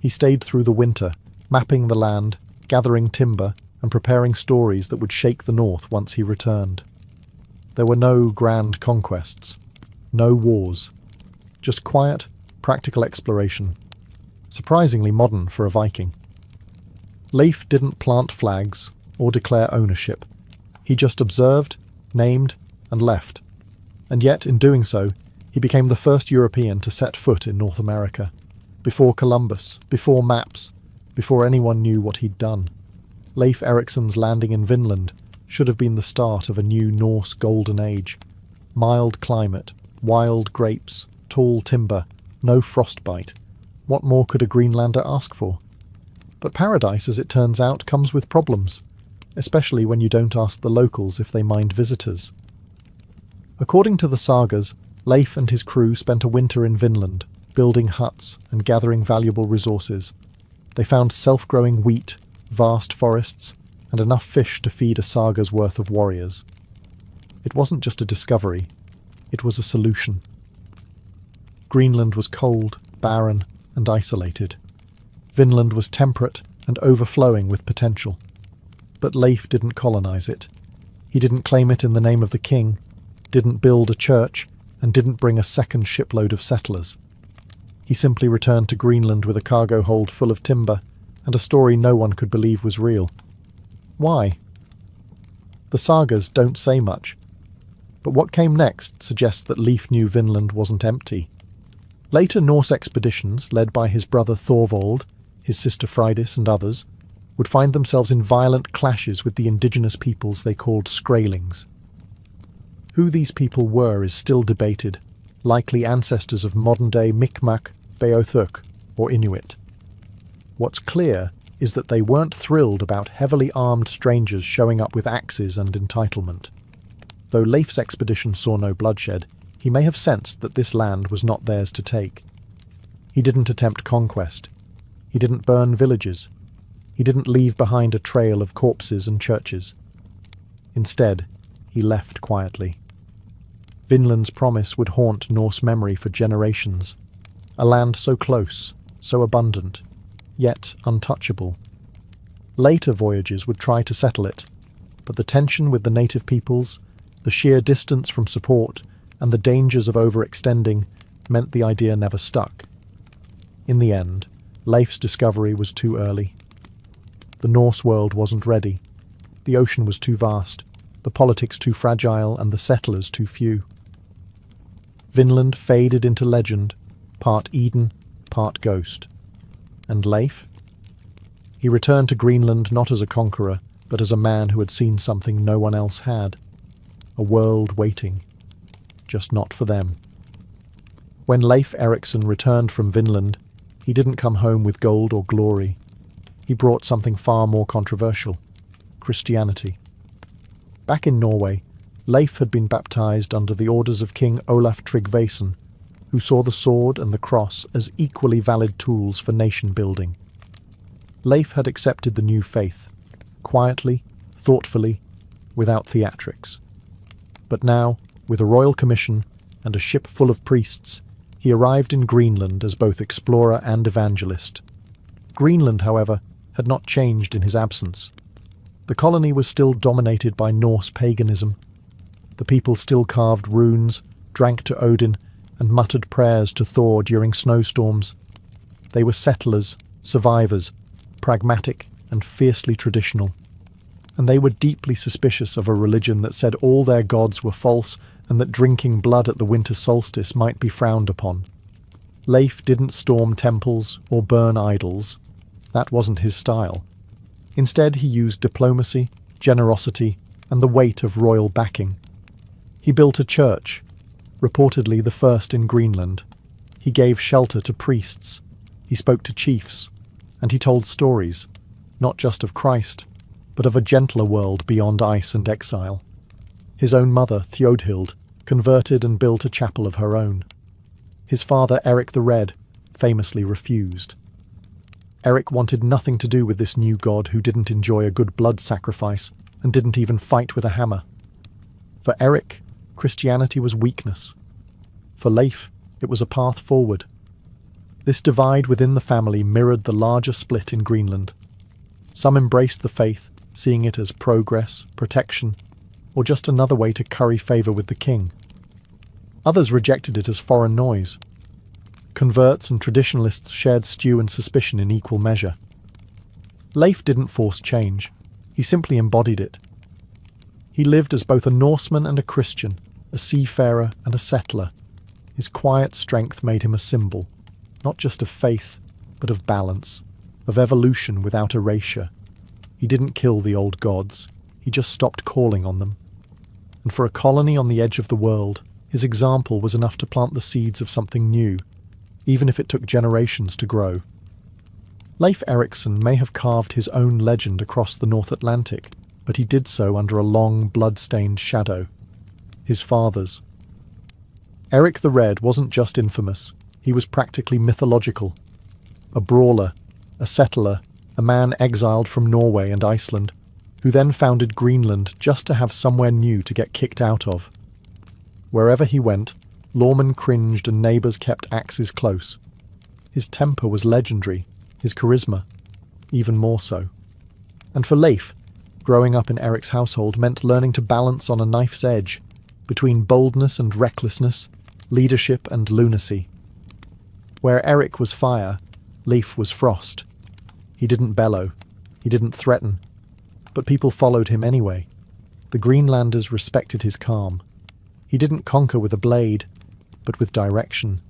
He stayed through the winter, mapping the land, gathering timber, and preparing stories that would shake the north once he returned. There were no grand conquests, no wars, just quiet, practical exploration. Surprisingly modern for a Viking. Leif didn't plant flags or declare ownership. He just observed, named, and left. And yet, in doing so, he became the first European to set foot in North America. Before Columbus, before maps, before anyone knew what he'd done. Leif Erikson's landing in Vinland should have been the start of a new Norse golden age. Mild climate, wild grapes, tall timber, no frostbite. What more could a Greenlander ask for? But paradise, as it turns out, comes with problems, especially when you don't ask the locals if they mind visitors. According to the sagas, Leif and his crew spent a winter in Vinland, building huts and gathering valuable resources. They found self-growing wheat, vast forests, and enough fish to feed a saga's worth of warriors. It wasn't just a discovery, it was a solution. Greenland was cold, barren, and isolated. Vinland was temperate and overflowing with potential. But Leif didn't colonize it. He didn't claim it in the name of the king, didn't build a church, and didn't bring a second shipload of settlers. He simply returned to Greenland with a cargo hold full of timber and a story no one could believe was real. Why? The sagas don't say much, but what came next suggests that Leif knew Vinland wasn't empty. Later Norse expeditions, led by his brother Thorvald, his sister Freydis and others, would find themselves in violent clashes with the indigenous peoples they called Skraelings. Who these people were is still debated, likely ancestors of modern-day Mi'kmaq, Beothuk, or Inuit. What's clear is that they weren't thrilled about heavily armed strangers showing up with axes and entitlement. Though Leif's expedition saw no bloodshed, he may have sensed that this land was not theirs to take. He didn't attempt conquest. He didn't burn villages. He didn't leave behind a trail of corpses and churches. Instead, he left quietly. Vinland's promise would haunt Norse memory for generations. A land so close, so abundant, yet untouchable. Later voyages would try to settle it, but the tension with the native peoples, the sheer distance from support, and the dangers of overextending meant the idea never stuck. In the end, Leif's discovery was too early. The Norse world wasn't ready. The ocean was too vast, the politics too fragile, and the settlers too few. Vinland faded into legend, part Eden, part ghost. And Leif? He returned to Greenland not as a conqueror, but as a man who had seen something no one else had. A world waiting. Just not for them. When Leif Erikson returned from Vinland, he didn't come home with gold or glory. He brought something far more controversial: Christianity. Back in Norway, Leif had been baptized under the orders of King Olaf Tryggvason, who saw the sword and the cross as equally valid tools for nation-building. Leif had accepted the new faith, quietly, thoughtfully, without theatrics. But now, with a royal commission and a ship full of priests, he arrived in Greenland as both explorer and evangelist. Greenland, however, had not changed in his absence. The colony was still dominated by Norse paganism. The people still carved runes, drank to Odin, and muttered prayers to Thor during snowstorms. They were settlers, survivors, pragmatic and fiercely traditional. And they were deeply suspicious of a religion that said all their gods were false and that drinking blood at the winter solstice might be frowned upon. Leif didn't storm temples or burn idols. That wasn't his style. Instead, he used diplomacy, generosity, and the weight of royal backing. He built a church, reportedly the first in Greenland. He gave shelter to priests. He spoke to chiefs. And he told stories, not just of Christ, but of a gentler world beyond ice and exile. His own mother, Theodhild, converted and built a chapel of her own. His father, Eric the Red, famously refused. Eric wanted nothing to do with this new god who didn't enjoy a good blood sacrifice and didn't even fight with a hammer. For Eric, Christianity was weakness. For Leif, it was a path forward. This divide within the family mirrored the larger split in Greenland. Some embraced the faith, seeing it as progress, protection, or just another way to curry favour with the king. Others rejected it as foreign noise. Converts and traditionalists shared stew and suspicion in equal measure. Leif didn't force change. He simply embodied it. He lived as both a Norseman and a Christian, a seafarer and a settler. His quiet strength made him a symbol, not just of faith, but of balance, of evolution without erasure. He didn't kill the old gods. He just stopped calling on them. And for a colony on the edge of the world, his example was enough to plant the seeds of something new, even if it took generations to grow. Leif Erikson may have carved his own legend across the North Atlantic, but he did so under a long, blood-stained shadow. His father's. Eric the Red wasn't just infamous, he was practically mythological. A brawler, a settler, a man exiled from Norway and Iceland, who then founded Greenland just to have somewhere new to get kicked out of. Wherever he went, lawmen cringed and neighbours kept axes close. His temper was legendary, his charisma even more so. And for Leif, growing up in Eric's household meant learning to balance on a knife's edge between boldness and recklessness, leadership and lunacy. Where Eric was fire, Leif was frost. He didn't bellow, he didn't threaten, but people followed him anyway. The Greenlanders respected his calm. He didn't conquer with a blade, but with direction.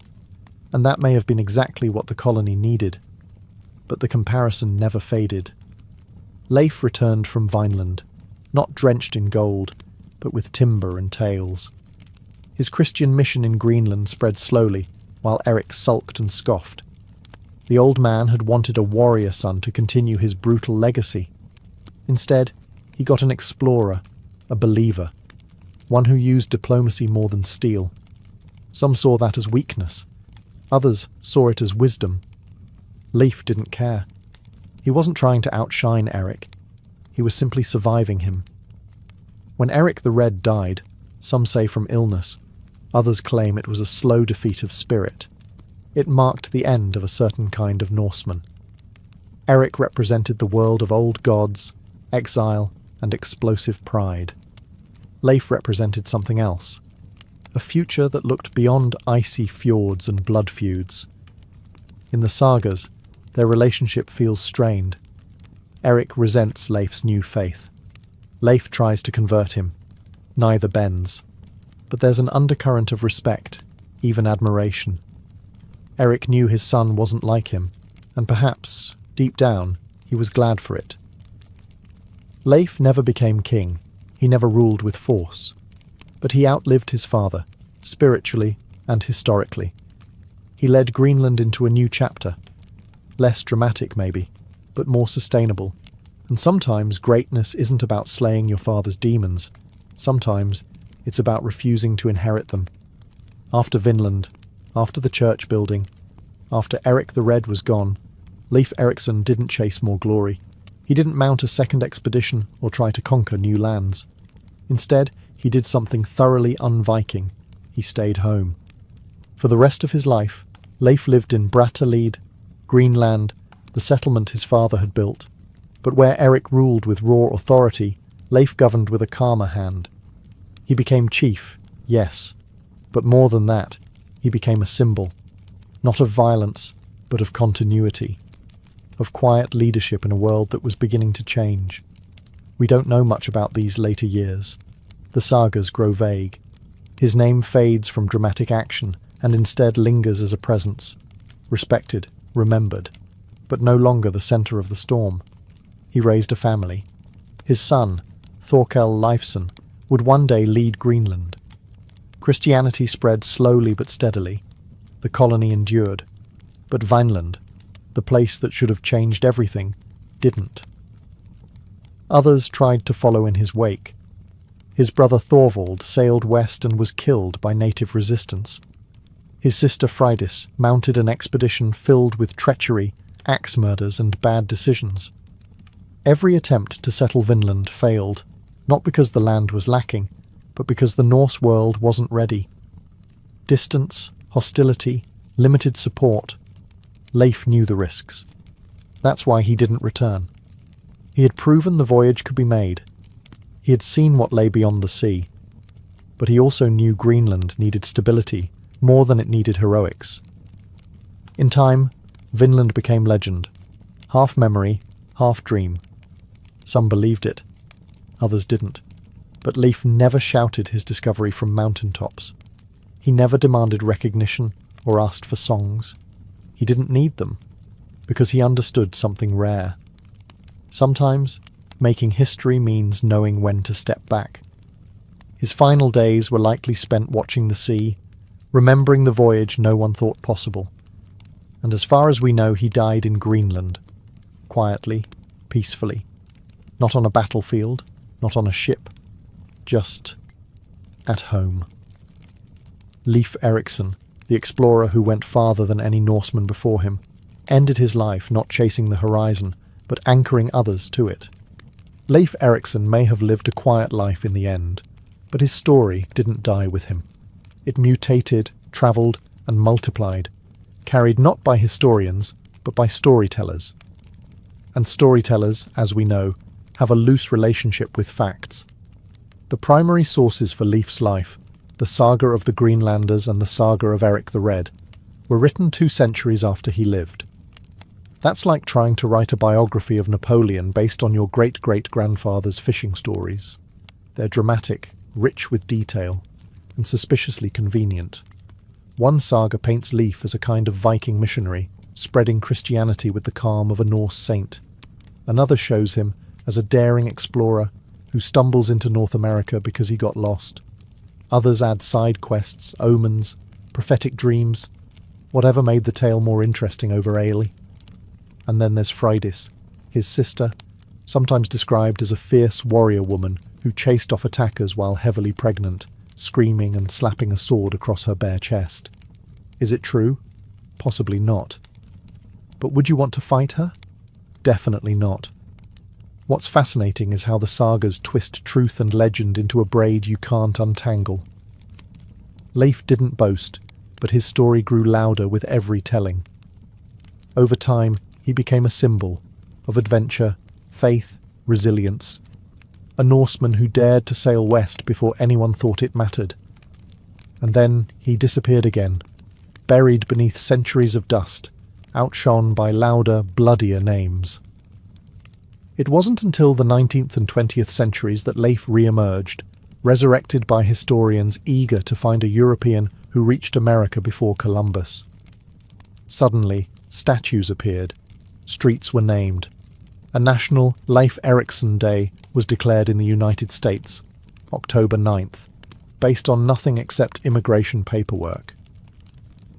And that may have been exactly what the colony needed. But the comparison never faded. Leif returned from Vineland, not drenched in gold, but with timber and tales. His Christian mission in Greenland spread slowly, while Eric sulked and scoffed. The old man had wanted a warrior son to continue his brutal legacy. Instead, he got an explorer, a believer, one who used diplomacy more than steel. Some saw that as weakness. Others saw it as wisdom. Leif didn't care. He wasn't trying to outshine Eric. He was simply surviving him. When Eric the Red died, some say from illness, others claim it was a slow defeat of spirit. It marked the end of a certain kind of Norseman. Eric represented the world of old gods, exile, and explosive pride. Leif represented something else, a future that looked beyond icy fjords and blood feuds. In the sagas, their relationship feels strained. Eric resents Leif's new faith. Leif tries to convert him. Neither bends. But there's an undercurrent of respect, even admiration. Eric knew his son wasn't like him, and perhaps, deep down, he was glad for it. Leif never became king. He never ruled with force. But he outlived his father, spiritually and historically. He led Greenland into a new chapter. Less dramatic, maybe, but more sustainable. And sometimes greatness isn't about slaying your father's demons. Sometimes it's about refusing to inherit them. After Vinland, after the church building, after Eric the Red was gone, Leif Erikson didn't chase more glory. He didn't mount a second expedition or try to conquer new lands. Instead, he did something thoroughly un-Viking. He stayed home. For the rest of his life, Leif lived in Brattahlid, Greenland, the settlement his father had built. But where Eric ruled with raw authority, Leif governed with a calmer hand. He became chief, yes, but more than that, he became a symbol, not of violence, but of continuity, of quiet leadership in a world that was beginning to change. We don't know much about these later years. The sagas grow vague. His name fades from dramatic action and instead lingers as a presence, respected, remembered, but no longer the centre of the storm. He raised a family. His son, Thorkel Leifson, would one day lead Greenland. Christianity spread slowly but steadily. The colony endured. But Vineland, the place that should have changed everything, didn't. Others tried to follow in his wake. His brother Thorvald sailed west and was killed by native resistance. His sister Freydis mounted an expedition filled with treachery, axe murders, and bad decisions. Every attempt to settle Vinland failed, not because the land was lacking, but because the Norse world wasn't ready. Distance, hostility, limited support. Leif knew the risks. That's why he didn't return. He had proven the voyage could be made. He had seen what lay beyond the sea. But he also knew Greenland needed stability more than it needed heroics. In time, Vinland became legend. Half memory, half dream. Some believed it. Others didn't. But Leif never shouted his discovery from mountaintops. He never demanded recognition or asked for songs. He didn't need them, because he understood something rare. Sometimes, making history means knowing when to step back. His final days were likely spent watching the sea, remembering the voyage no one thought possible. And as far as we know, he died in Greenland, quietly, peacefully. Not on a battlefield, not on a ship, just at home. Leif Erikson, the explorer who went farther than any Norseman before him, ended his life not chasing the horizon, but anchoring others to it. Leif Erikson may have lived a quiet life in the end, but his story didn't die with him. It mutated, travelled, and multiplied, carried not by historians, but by storytellers. And storytellers, as we know, have a loose relationship with facts. The primary sources for Leif's life, the saga of the Greenlanders and the saga of Eric the Red, were written 2 centuries after he lived. That's like trying to write a biography of Napoleon based on your great-great-grandfather's fishing stories. They're dramatic, rich with detail, and suspiciously convenient. One saga paints Leif as a kind of Viking missionary, spreading Christianity with the calm of a Norse saint. Another shows him as a daring explorer who stumbles into North America because he got lost. Others add side quests, omens, prophetic dreams, whatever made the tale more interesting over ale. And then there's Freydis, his sister, sometimes described as a fierce warrior woman who chased off attackers while heavily pregnant, screaming and slapping a sword across her bare chest. Is it true? Possibly not. But would you want to fight her? Definitely not. What's fascinating is how the sagas twist truth and legend into a braid you can't untangle. Leif didn't boast, but his story grew louder with every telling. Over time, he became a symbol of adventure, faith, resilience. A Norseman who dared to sail west before anyone thought it mattered. And then he disappeared again, buried beneath centuries of dust, outshone by louder, bloodier names. It wasn't until the 19th and 20th centuries that Leif re-emerged, resurrected by historians eager to find a European who reached America before Columbus. Suddenly, statues appeared, streets were named. A national Leif Erikson Day was declared in the United States, October 9th, based on nothing except immigration paperwork.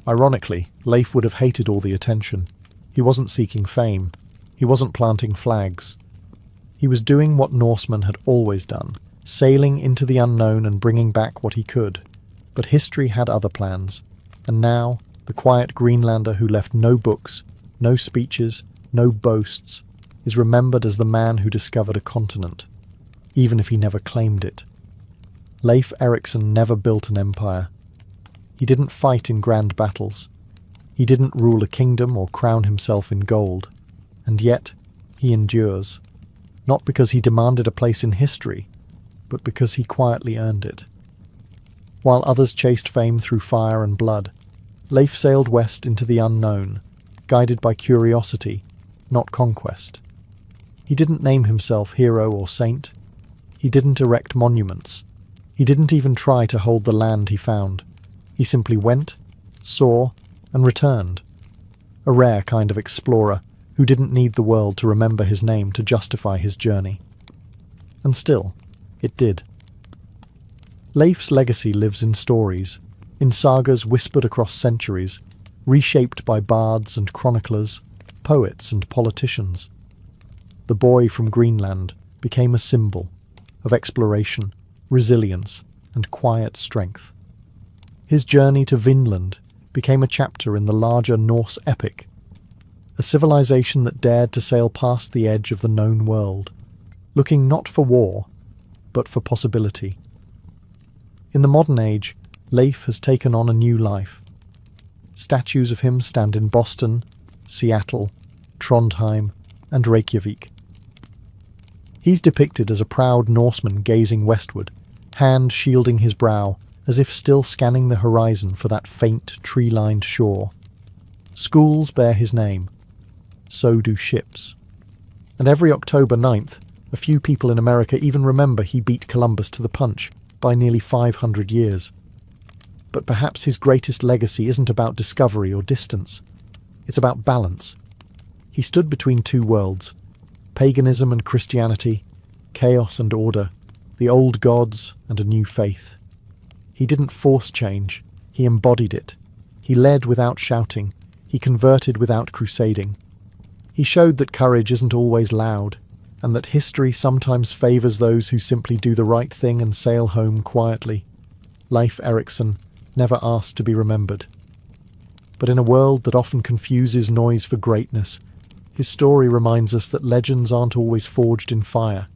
Ironically, Leif would have hated all the attention. He wasn't seeking fame. He wasn't planting flags. He was doing what Norsemen had always done, sailing into the unknown and bringing back what he could. But history had other plans, and now the quiet Greenlander who left no books, no speeches, no boasts, is remembered as the man who discovered a continent, even if he never claimed it. Leif Erikson never built an empire. He didn't fight in grand battles. He didn't rule a kingdom or crown himself in gold. And yet, he endures. Not because he demanded a place in history, but because he quietly earned it. While others chased fame through fire and blood, Leif sailed west into the unknown, guided by curiosity, not conquest. He didn't name himself hero or saint. He didn't erect monuments. He didn't even try to hold the land he found. He simply went, saw, and returned. A rare kind of explorer who didn't need the world to remember his name to justify his journey. And still, it did. Leif's legacy lives in stories, in sagas whispered across centuries, reshaped by bards and chroniclers, poets and politicians. The boy from Greenland became a symbol of exploration, resilience, and quiet strength. His journey to Vinland became a chapter in the larger Norse epic, a civilization that dared to sail past the edge of the known world, looking not for war, but for possibility. In the modern age, Leif has taken on a new life. Statues of him stand in Boston, Seattle, Trondheim, and Reykjavik. He's depicted as a proud Norseman gazing westward, hand shielding his brow, as if still scanning the horizon for that faint, tree-lined shore. Schools bear his name. So do ships. And every October 9th, a few people in America even remember he beat Columbus to the punch by nearly 500 years. But perhaps his greatest legacy isn't about discovery or distance. It's about balance. He stood between 2 worlds, paganism and Christianity, chaos and order, the old gods and a new faith. He didn't force change, he embodied it. He led without shouting, he converted without crusading. He showed that courage isn't always loud, and that history sometimes favours those who simply do the right thing and sail home quietly. Leif Erikson never asked to be remembered. But in a world that often confuses noise for greatness, his story reminds us that legends aren't always forged in fire.